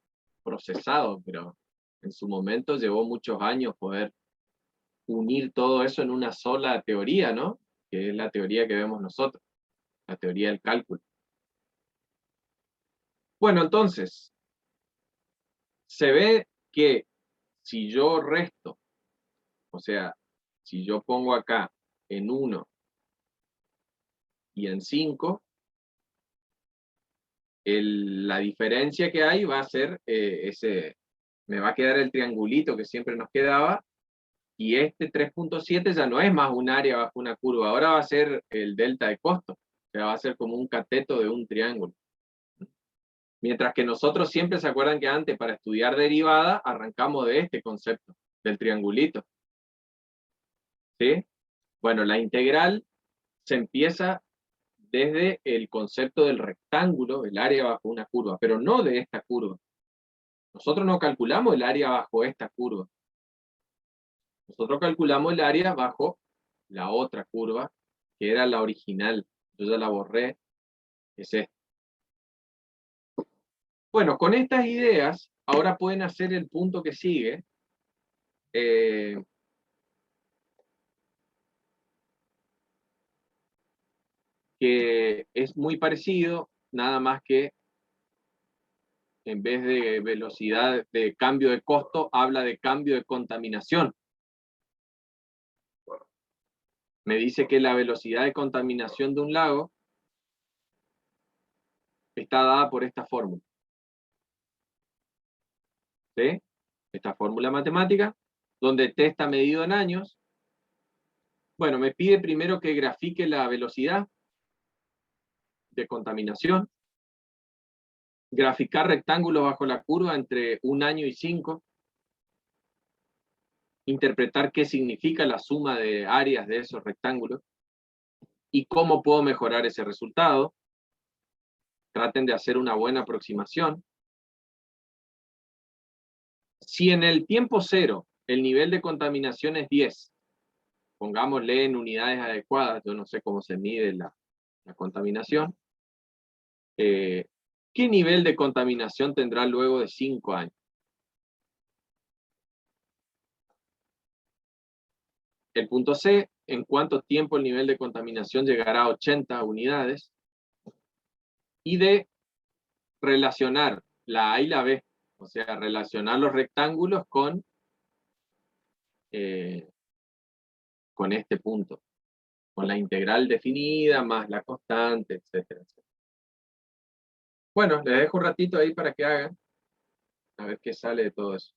procesado, pero en su momento llevó muchos años poder unir todo eso en una sola teoría, ¿no? Que es la teoría que vemos nosotros, la teoría del cálculo. Bueno, entonces, se ve que si yo resto, o sea, si yo pongo acá en 1 y en 5, la diferencia que hay va a ser me va a quedar el triangulito que siempre nos quedaba, y este 3.7 ya no es más un área bajo una curva, ahora va a ser el delta de costo, o sea, va a ser como un cateto de un triángulo. Mientras que nosotros siempre se acuerdan que antes para estudiar derivada arrancamos de este concepto, del triangulito. ¿Sí? Bueno, la integral se empieza desde el concepto del rectángulo, el área bajo una curva, pero no de esta curva. Nosotros no calculamos el área bajo esta curva. Nosotros calculamos el área bajo la otra curva, que era la original. Yo ya la borré, es esta. Bueno, con estas ideas, ahora pueden hacer el punto que sigue. Que es muy parecido, nada más que en vez de velocidad de cambio de costo, habla de cambio de contaminación. Me dice que la velocidad de contaminación de un lago está dada por esta fórmula. ¿Sí? Esta fórmula matemática, donde T está medido en años. Bueno, me pide primero que grafique la velocidad de contaminación, graficar rectángulos bajo la curva entre 1 año y 5, interpretar qué significa la suma de áreas de esos rectángulos y cómo puedo mejorar ese resultado. Traten de hacer una buena aproximación. Si en el tiempo cero el nivel de contaminación es 10, pongámosle en unidades adecuadas, yo no sé cómo se mide la contaminación, ¿qué nivel de contaminación tendrá luego de 5 años? El punto C, ¿en cuánto tiempo el nivel de contaminación llegará a 80 unidades? Y D, relacionar la A y la B, o sea, relacionar los rectángulos con este punto, con la integral definida, más la constante, etcétera, etcétera. Bueno, les dejo un ratito ahí para que hagan, a ver qué sale de todo eso.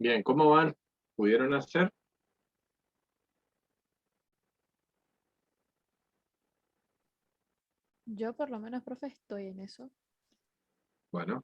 Bien, ¿cómo van? ¿Pudieron hacer?
Yo por lo menos, profe, estoy en eso.
Bueno.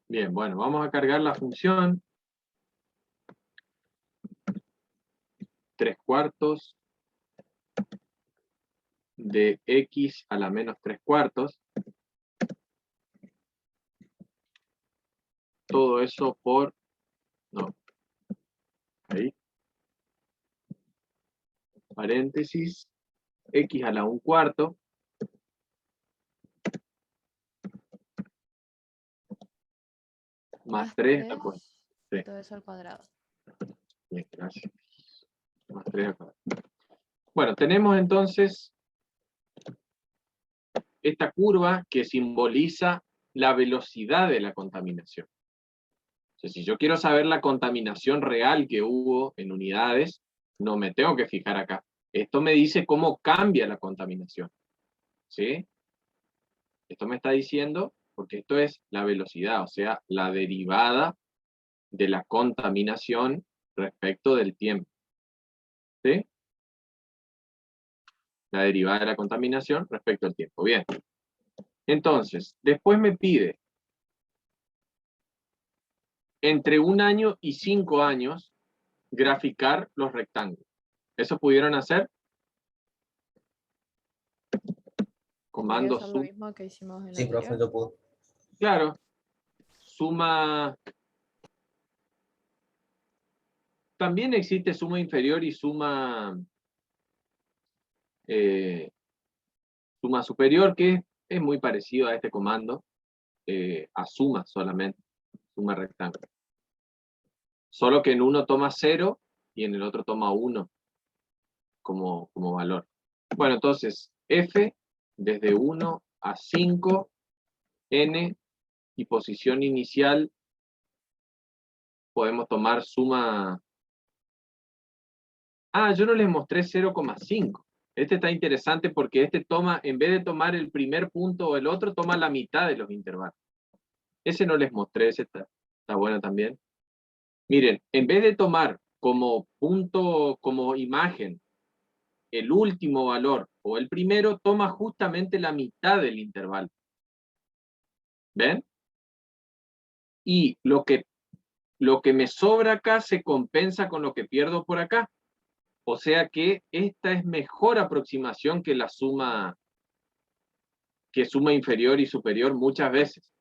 Bien, bueno, vamos a cargar la función 3/4 de x a la menos 3/4. Todo eso por, no, ahí, paréntesis, x a la 1/4 más 3,
tres,
sí.
todo eso al cuadrado.
Bien, gracias. Más 3 acá. Bueno, tenemos entonces esta curva que simboliza la velocidad de la contaminación. O sea, si yo quiero saber la contaminación real que hubo en unidades, no me tengo que fijar acá. Esto me dice cómo cambia la contaminación. ¿Sí? Esto me está diciendo, porque esto es la velocidad, o sea, la derivada de la contaminación respecto del tiempo. ¿Sí? La derivada de la contaminación respecto al tiempo. Bien. Entonces, después me pide entre 1 año y 5 años graficar los rectángulos. ¿Eso pudieron hacer?
Tendría que
Comando
ser lo
sum.
mismo que hicimos en la
Sí, profe,
anterior.
yo puedo.
Claro. Suma. También existe suma inferior y suma superior, que es muy parecido a este comando, a suma solamente, suma rectángulo. Solo que en uno toma 0 y en el otro toma 1 como valor. Bueno, entonces, f desde 1 a 5, n, y posición inicial, podemos tomar suma Ah, yo no les mostré 0,5. Este está interesante porque este toma, en vez de tomar el primer punto o el otro, toma la mitad de los intervalos. Ese no les mostré, ese está bueno también. Miren, en vez de tomar como punto, como imagen, el último valor o el primero, toma justamente la mitad del intervalo. ¿Ven? Y lo que me sobra acá se compensa con lo que pierdo por acá. O sea que esta es mejor aproximación que la suma, que suma inferior y superior muchas veces.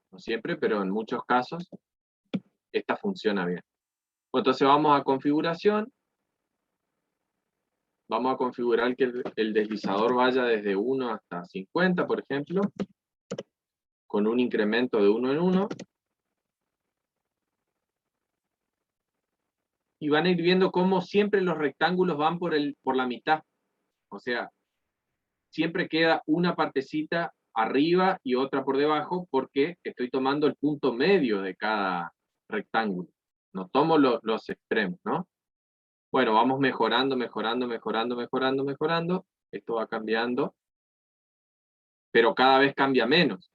No siempre, pero en muchos casos, esta funciona bien. Entonces vamos a configuración. Vamos a configurar que el deslizador vaya desde 1 hasta 50, por ejemplo, con un incremento de 1 en 1. Y van a ir viendo cómo siempre los rectángulos van por la mitad. O sea, siempre queda una partecita arriba y otra por debajo porque estoy tomando el punto medio de cada rectángulo. No tomo los extremos, ¿no? Bueno, vamos mejorando, mejorando, mejorando, mejorando, mejorando. Esto va cambiando, pero cada vez cambia menos.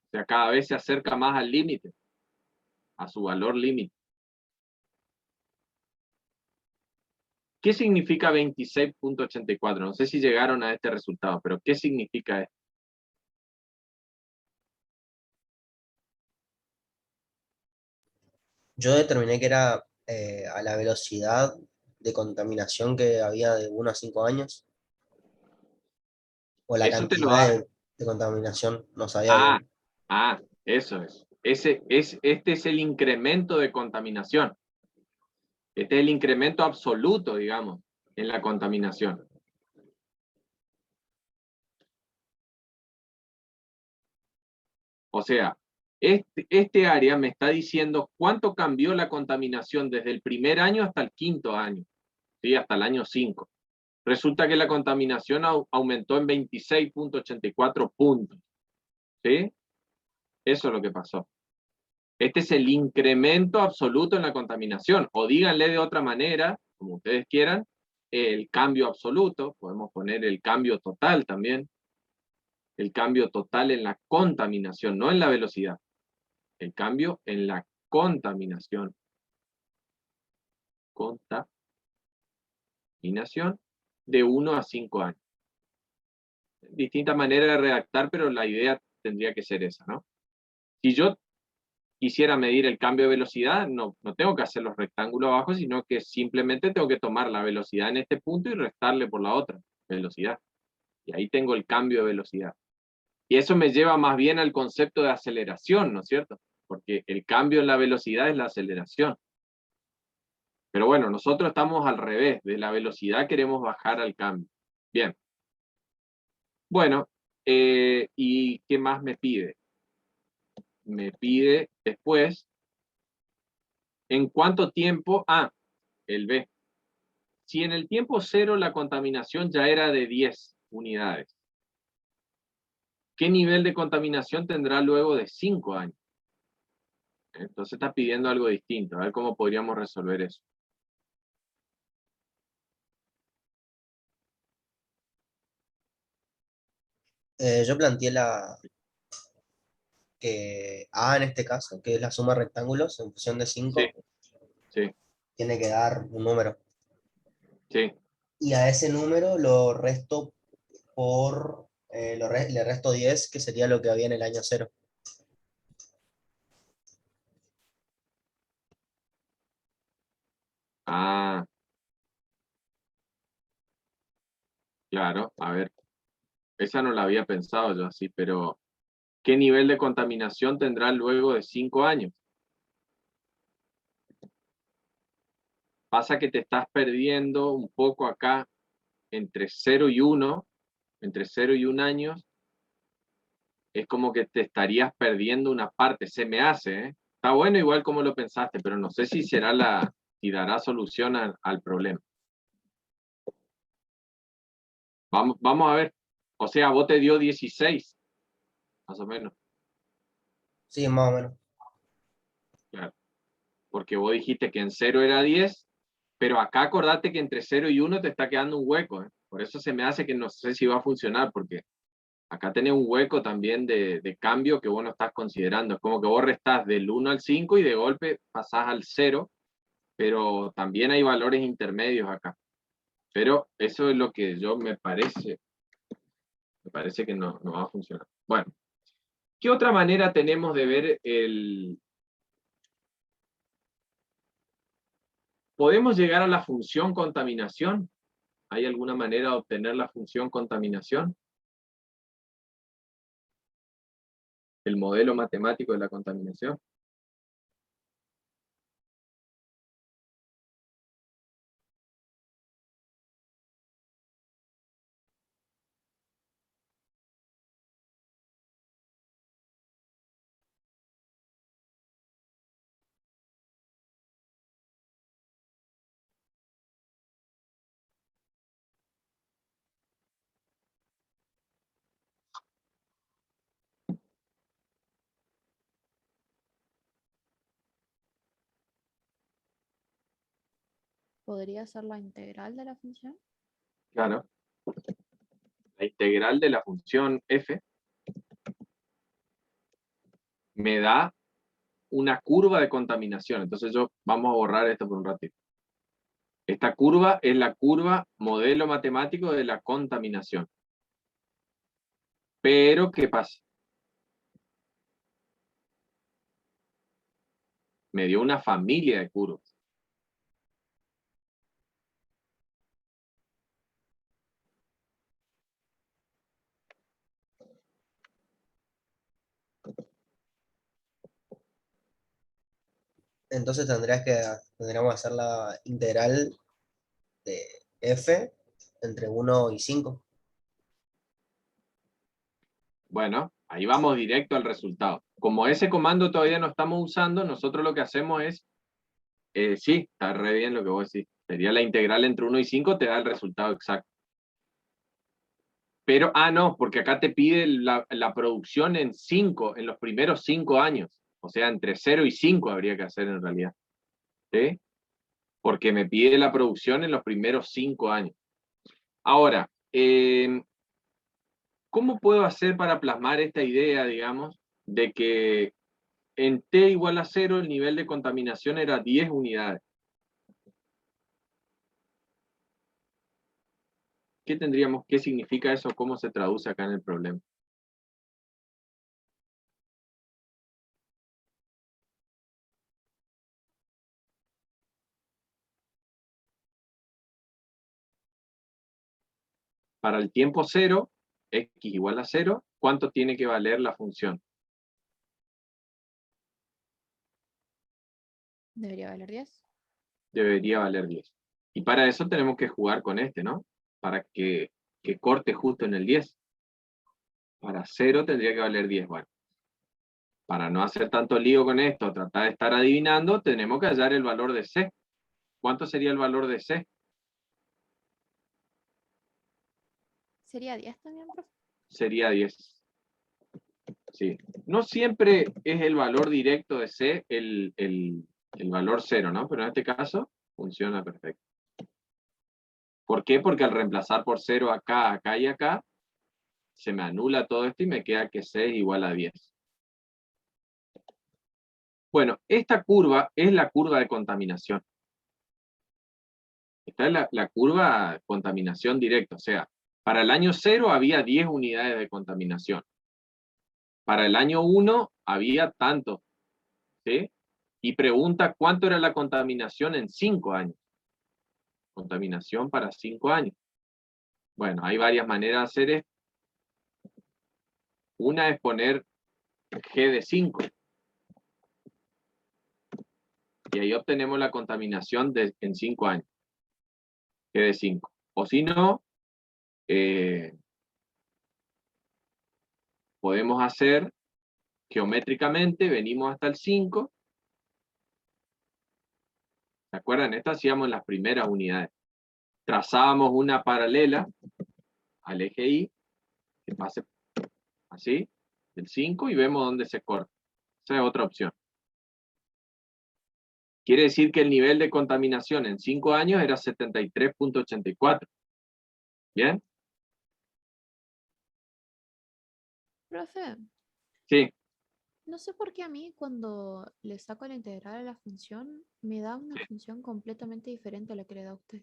O sea, cada vez se acerca más al límite, a su valor límite. ¿Qué significa 26.84? No sé si llegaron a este resultado, pero ¿qué significa esto?
Yo determiné que era a la velocidad de contaminación que había de 1 a 5 años, o la
Eso te lo
cantidad
da.
de contaminación, no sabía
Ah,
bien.
eso es. Este es el incremento de contaminación. Este es el incremento absoluto, digamos, en la contaminación. O sea, este área me está diciendo cuánto cambió la contaminación desde el primer año hasta el quinto año, ¿sí? Hasta el año 5. Resulta que la contaminación aumentó en 26.84 puntos, ¿sí? Eso es lo que pasó. Este es el incremento absoluto en la contaminación, o díganle de otra manera, como ustedes quieran, el cambio absoluto, podemos poner el cambio total también, el cambio total en la contaminación, no en la velocidad, el cambio en la contaminación. Contaminación de 1 a 5 años. Distinta manera de redactar, pero la idea tendría que ser esa, ¿no? Si yo quisiera medir el cambio de velocidad, no tengo que hacer los rectángulos abajo, sino que simplemente tengo que tomar la velocidad en este punto y restarle por la otra velocidad. Y ahí tengo el cambio de velocidad. Y eso me lleva más bien al concepto de aceleración, ¿no es cierto? Porque el cambio en la velocidad es la aceleración. Pero bueno, nosotros estamos al revés, de la velocidad queremos bajar al cambio. Bien. Bueno, ¿y qué más me pide? Me pide después, ¿en cuánto tiempo? El B. Si en el tiempo cero la contaminación ya era de 10 unidades, ¿qué nivel de contaminación tendrá luego de 5 años? Entonces está pidiendo algo distinto. A ver cómo podríamos resolver eso.
Yo planteé que A en este caso, que es la suma de rectángulos en función de
Sí,
5
sí,
tiene que dar un número.
sí.
Y a ese número lo resto por, le resto 10 que sería lo que había en el año cero.
Ah, claro. A ver, esa no la había pensado yo así, pero ¿qué nivel de contaminación tendrá luego de 5 años? Pasa que te estás perdiendo un poco acá entre 0 y 1, entre 0 y 1 años, es como que te estarías perdiendo una parte, se me hace, ¿eh? Está bueno igual como lo pensaste, pero no sé si si dará solución al problema. Vamos a ver. O sea, vos te dio 16, más o menos,
Sí, más o menos.
claro. Porque vos dijiste que en 0 era 10, Pero acá acordate que entre 0 y 1 te está quedando un hueco, ¿eh? Por eso se me hace que no sé si va a funcionar, porque acá tenés un hueco también de cambio que vos no estás considerando. Es como que vos restás del 1 al 5 y de golpe pasás al 0, pero también hay valores intermedios acá. Pero eso es lo que yo me parece que no va a funcionar. Bueno, ¿qué otra manera tenemos de ver el... ¿Podemos llegar a la función contaminación? ¿Hay alguna manera de obtener la función contaminación? El modelo matemático de la contaminación.
¿Podría ser la integral de la función?
Claro. La integral de la función f me da una curva de contaminación. Entonces vamos a borrar esto por un ratito. Esta curva es la curva modelo matemático de la contaminación. Pero, ¿qué pasa? Me dio una familia de curvas.
Entonces tendríamos que hacer la integral de f entre 1 y 5.
Bueno, ahí vamos directo al resultado. Como ese comando todavía no estamos usando, nosotros lo que hacemos es, sí, está re bien lo que vos decís. Sería la integral entre 1 y 5, te da el resultado exacto. Pero, no, porque acá te pide la producción en 5, en los primeros 5 años. O sea, entre 0 y 5 habría que hacer en realidad. ¿Sí? Porque me pide la producción en los primeros 5 años. Ahora, ¿cómo puedo hacer para plasmar esta idea, digamos, de que en T igual a 0 el nivel de contaminación era 10 unidades? ¿Qué significa eso? ¿Cómo se traduce acá en el problema? Para el tiempo 0, x igual a 0, ¿cuánto tiene que valer la función?
¿Debería valer 10?
Debería valer 10. Y para eso tenemos que jugar con este, ¿no? Para que corte justo en el 10. Para 0 tendría que valer 10. Bueno, para no hacer tanto lío con esto, tratar de estar adivinando, tenemos que hallar el valor de C. ¿Cuánto sería el valor de C?
¿Sería 10 también, profe?
Sería 10. Sí. No siempre es el valor directo de C el valor 0, ¿no? Pero en este caso funciona perfecto. ¿Por qué? Porque al reemplazar por 0 acá, acá y acá, se me anula todo esto y me queda que C es igual a 10. Bueno, esta curva es la curva de contaminación. Esta es la curva de contaminación directa. O sea, para el año 0 había 10 unidades de contaminación. Para el año 1 había tanto. ¿Sí? Y pregunta cuánto era la contaminación en 5 años. Contaminación para 5 años. Bueno, hay varias maneras de hacer esto. Una es poner G de 5. Y ahí obtenemos la contaminación en 5 años. G de 5. O si no, podemos hacer geométricamente, venimos hasta el 5. ¿Se acuerdan? Esto hacíamos en las primeras unidades. Trazábamos una paralela al eje Y, que pase así, del 5, y vemos dónde se corta. Esa es otra opción. Quiere decir que el nivel de contaminación en 5 años era 73.84. ¿Bien?
Profe,
Sí.
no sé por qué a mí cuando le saco la integral a la función, me da una función completamente diferente a la que le da a usted.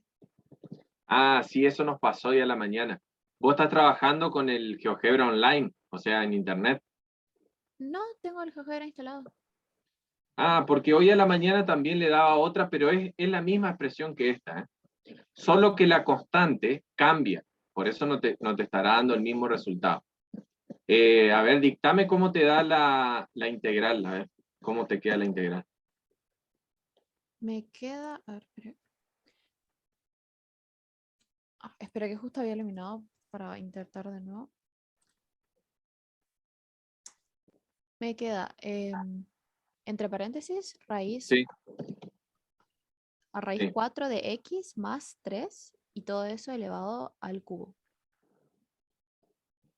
Ah, sí, eso nos pasó hoy a la mañana. Vos estás trabajando con el GeoGebra online, o sea, en internet.
No tengo el GeoGebra instalado.
Ah, porque hoy a la mañana también le daba otra, pero es la misma expresión que esta, ¿eh? Solo que la constante cambia. Por eso no te estará dando el mismo resultado. A ver, dictame cómo te da la integral, a ver, cómo te queda la integral.
Me queda. A ver, espera. Ah, espera que justo había eliminado para intentar de nuevo. Me queda entre paréntesis raíz
Sí,
a raíz
sí.
4 de x más 3 y todo eso elevado al cubo.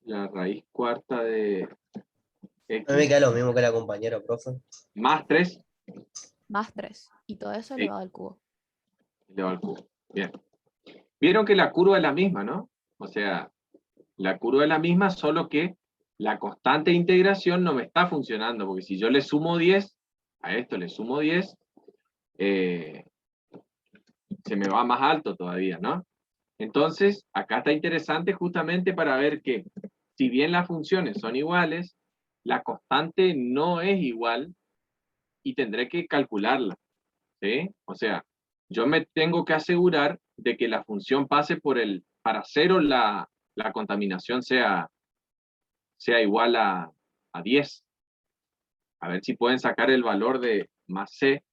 La raíz cuarta de
A mí me
x
queda lo mismo que la compañera, profe.
más 3
Más 3 y todo eso
sí,
elevado al cubo.
elevado al cubo. Bien. Vieron que la curva es la misma, ¿no? O sea, la curva es la misma, solo que la constante de integración no me está funcionando, porque si yo le sumo 10, a esto le sumo 10, se me va más alto todavía, ¿no? Entonces, acá está interesante justamente para ver que, si bien las funciones son iguales, la constante no es igual y tendré que calcularla, ¿sí? O sea, yo me tengo que asegurar de que la función pase para cero la contaminación sea igual a 10. A ver si pueden sacar el valor de más C,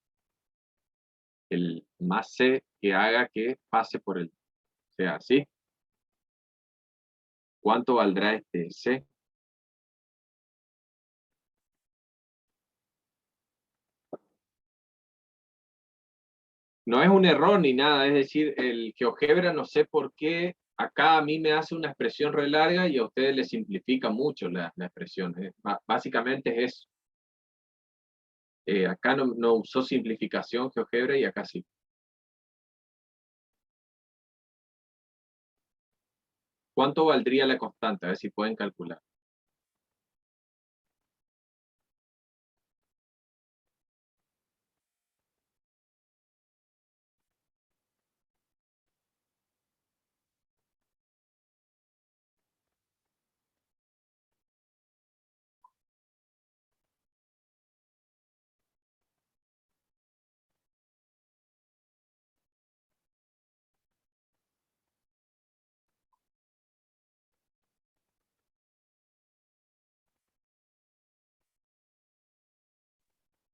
el más C que haga que pase por el, sea así. ¿Cuánto valdrá este C? No es un error ni nada, es decir, el GeoGebra no sé por qué acá a mí me hace una expresión re larga y a ustedes les simplifica mucho la expresión. Básicamente es eso. Acá no usó simplificación GeoGebra y acá sí. ¿Cuánto valdría la constante? A ver si pueden calcular.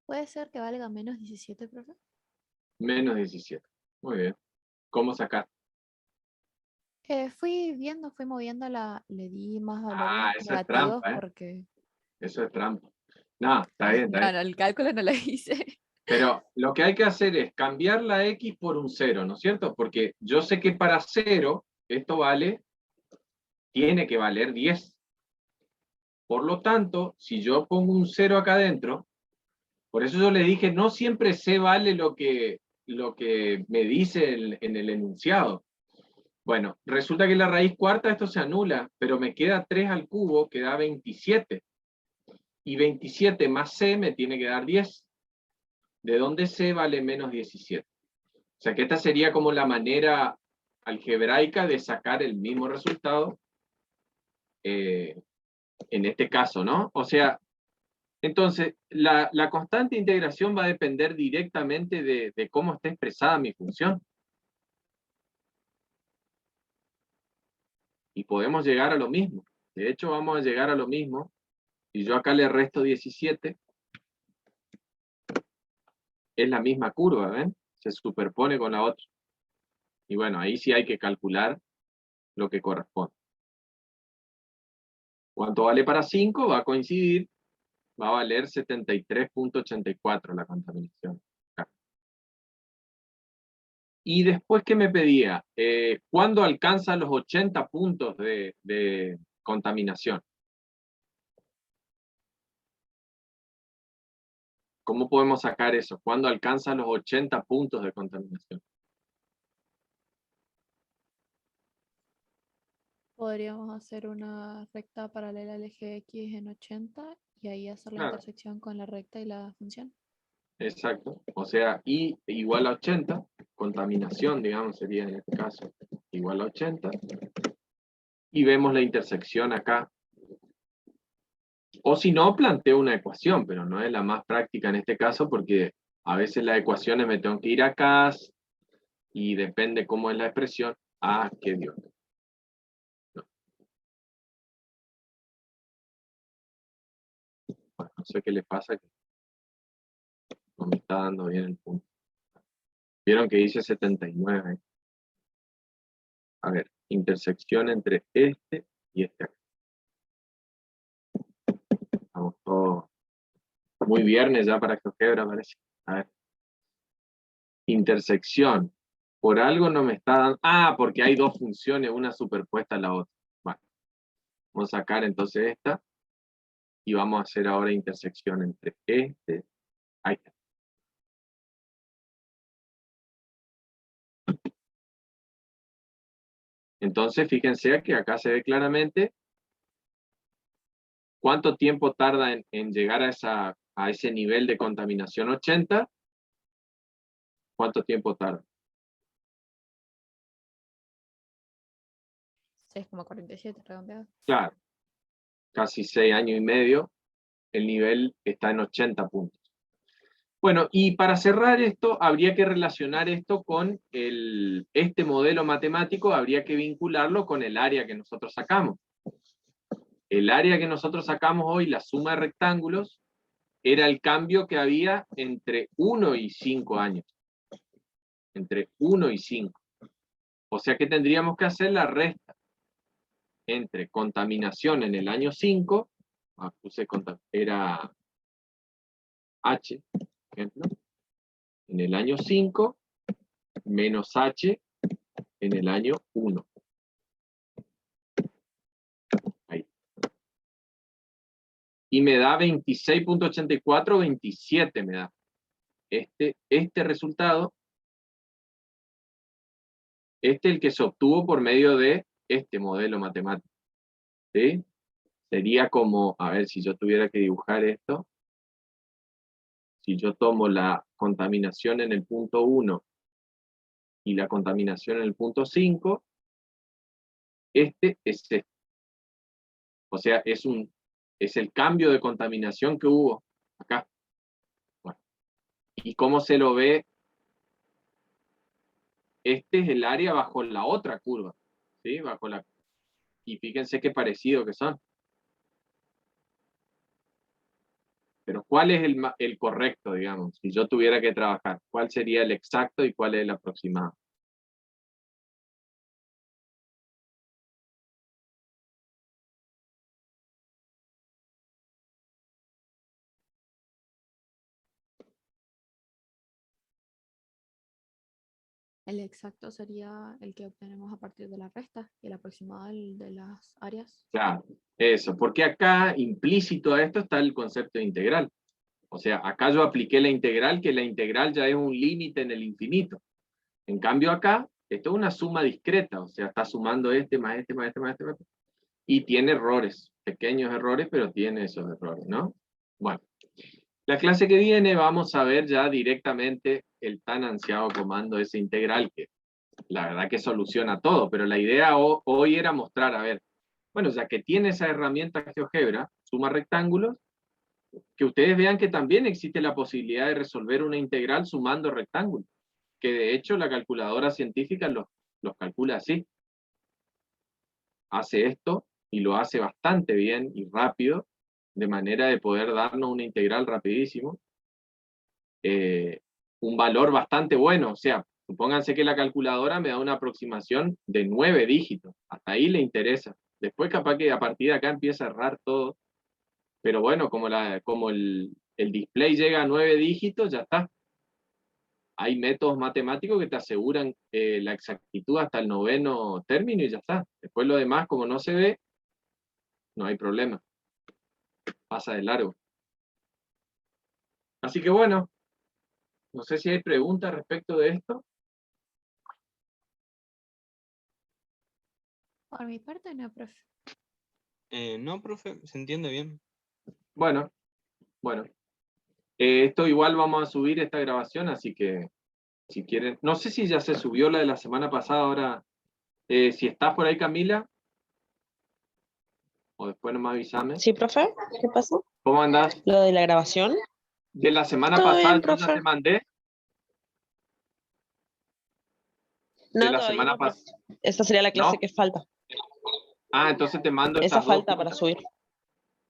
¿Puede ser que valga menos 17, profe?
Menos 17. Muy bien. ¿Cómo sacar?
Fui moviendo le di más
Ah,
valores
eso es
negativos
trampa, ¿eh?
porque.
Eso es trampa. No, está bien, está
No,
bien.
no, el cálculo no lo hice.
Pero lo que hay que hacer es cambiar la X por un 0, ¿no es cierto? Porque yo sé que para 0 esto tiene que valer 10. Por lo tanto, si yo pongo un 0 acá adentro, por eso yo le dije, no siempre C vale lo que me dice en el enunciado. Bueno, resulta que la raíz cuarta esto se anula, pero me queda 3 al cubo, que da 27. Y 27 más C me tiene que dar 10. ¿De dónde C vale menos 17? O sea que esta sería como la manera algebraica de sacar el mismo resultado en este caso, ¿no? O sea, entonces, la constante integración va a depender directamente de cómo esté expresada mi función. Y podemos llegar a lo mismo. De hecho, vamos a llegar a lo mismo. Y yo acá le resto 17. Es la misma curva, ¿ven? Se superpone con la otra. Y bueno, ahí sí hay que calcular lo que corresponde. ¿Cuánto vale para 5? Va a coincidir. Va a valer 73.84 la contaminación. Y después, ¿qué me pedía? ¿Cuándo alcanza los 80 puntos de contaminación? ¿Cómo podemos sacar eso? ¿Cuándo alcanza los 80 puntos de contaminación?
Podríamos hacer una recta paralela al eje X en 80 y ahí hacer la
Claro.
intersección con la recta y la función.
Exacto. O sea, I igual a 80, contaminación, digamos, sería en este caso, igual a 80. Y vemos la intersección acá. O si no, planteo una ecuación, pero no es la más práctica en este caso porque a veces las ecuaciones me tengo que ir acá y depende cómo es la expresión. Ah, qué Dios. No. Bueno, no sé qué le pasa, que no me está dando bien el punto. Vieron que dice 79. A ver, intersección entre este y este acá. Estamos todos muy viernes ya para GeoGebra, parece. A ver. Intersección. Por algo no me está dando... Ah, porque hay dos funciones, una superpuesta a la otra. Bueno, vamos a sacar entonces esta. Y vamos a hacer ahora intersección entre este. Ahí está. Entonces, fíjense que acá se ve claramente cuánto tiempo tarda en llegar a ese nivel de contaminación 80. ¿Cuánto tiempo tarda?
6,47 redondeado.
Claro, casi 6 años y medio. El nivel está en 80 puntos. Bueno, y para cerrar esto, habría que relacionar esto con este modelo matemático, habría que vincularlo con el área que nosotros sacamos. El área que nosotros sacamos hoy, la suma de rectángulos, era el cambio que había entre 1 y 5 años. Entre 1 y 5. O sea que tendríamos que hacer la resta entre contaminación en el año 5, era H, por ejemplo, en el año 5, menos H en el año 1. Ahí. Y me da 26.84, 27 me da. Este resultado, este es el que se obtuvo por medio de este modelo matemático. ¿Sí? Sería como, a ver, si yo tuviera que dibujar esto, si yo tomo la contaminación en el punto 1 y la contaminación en el punto 5, este es este. O sea, es el cambio de contaminación que hubo acá. Bueno, ¿y cómo se lo ve? Este es el área bajo la otra curva, ¿sí? Y fíjense qué parecido que son. Pero ¿cuál es el correcto, digamos? Si yo tuviera que trabajar, ¿cuál sería el exacto y cuál es el aproximado?
El exacto sería el que obtenemos a partir de la resta y el aproximado de las áreas.
Claro, eso, porque acá implícito a esto está el concepto de integral. O sea, acá yo apliqué la integral, que la integral ya es un límite en el infinito. En cambio acá, esto es una suma discreta, o sea, está sumando este más este más este más este más este. Y tiene errores, pequeños errores, pero tiene esos errores, ¿no? Bueno, la clase que viene vamos a ver ya directamente el tan ansiado comando ese integral, que la verdad que soluciona todo, pero la idea hoy era mostrar, a ver, bueno, ya que tiene esa herramienta GeoGebra, suma rectángulos, que ustedes vean que también existe la posibilidad de resolver una integral sumando rectángulos, que de hecho la calculadora científica los calcula así. Hace esto y lo hace bastante bien y rápido, de manera de poder darnos una integral rapidísimo. Un valor bastante bueno, o sea, supónganse que la calculadora me da una aproximación de 9 dígitos, hasta ahí le interesa. Después capaz que a partir de acá empieza a errar todo, pero bueno, como el display llega a 9 dígitos, ya está. Hay métodos matemáticos que te aseguran la exactitud hasta el 9º término y ya está. Después lo demás, como no se ve, no hay problema. Pasa de largo. Así que bueno, no sé si hay preguntas respecto de esto.
Por mi parte, no, profe.
No, profe, se entiende bien.
Bueno. Esto igual vamos a subir esta grabación, así que si quieren, no sé si ya se subió la de la semana pasada, ahora, si estás por ahí, Camila, o después nomás avísame.
Sí, profe, ¿qué pasó?
¿Cómo andás?
Lo de la grabación.
De la semana
Todo
pasada
bien,
yo ya
profe.
te mandé. De
No,
la
todavía
semana
no, profe.
pasada.
Esta sería la clase
¿No?
que falta.
Ah, entonces te mando
Esa
estas dos
falta para
juntas.
subir.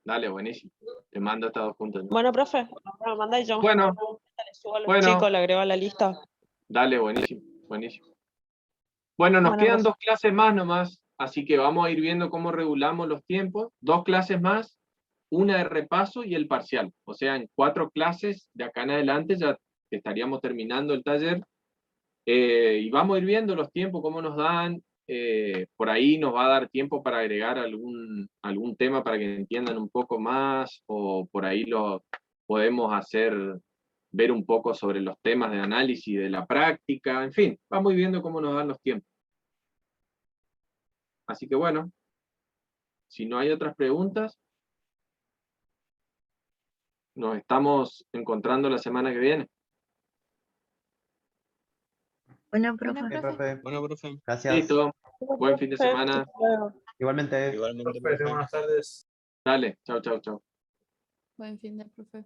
Dale, buenísimo. Te mando estas dos juntas, ¿no?
Bueno, profe, me manda y yo.
Bueno,
Le subo a los
bueno.
chicos, le agrego a la lista.
Dale, buenísimo. Bueno, nos
Bueno,
quedan
profe.
2 clases más nomás, así que vamos a ir viendo cómo regulamos los tiempos. 2 clases más, una de repaso y el parcial. O sea, en 4 clases de acá en adelante ya estaríamos terminando el taller. Y vamos a ir viendo los tiempos, cómo nos dan. Por ahí nos va a dar tiempo para agregar algún tema para que entiendan un poco más, o por ahí lo podemos ver un poco sobre los temas de análisis de la práctica, en fin, vamos a ir viendo cómo nos dan los tiempos. Así que bueno, si no hay otras preguntas, nos estamos encontrando la semana que viene.
Bueno,
Bueno,
profe.
Sí,
profe.
profe.
Bueno, profe,
Gracias.
Listo, buen fin de
Profe,
semana.
hasta luego.
Igualmente.
igualmente,
Profe,
profe.
buenas tardes.
Dale, chao, chao, chao.
Buen fin de, profe.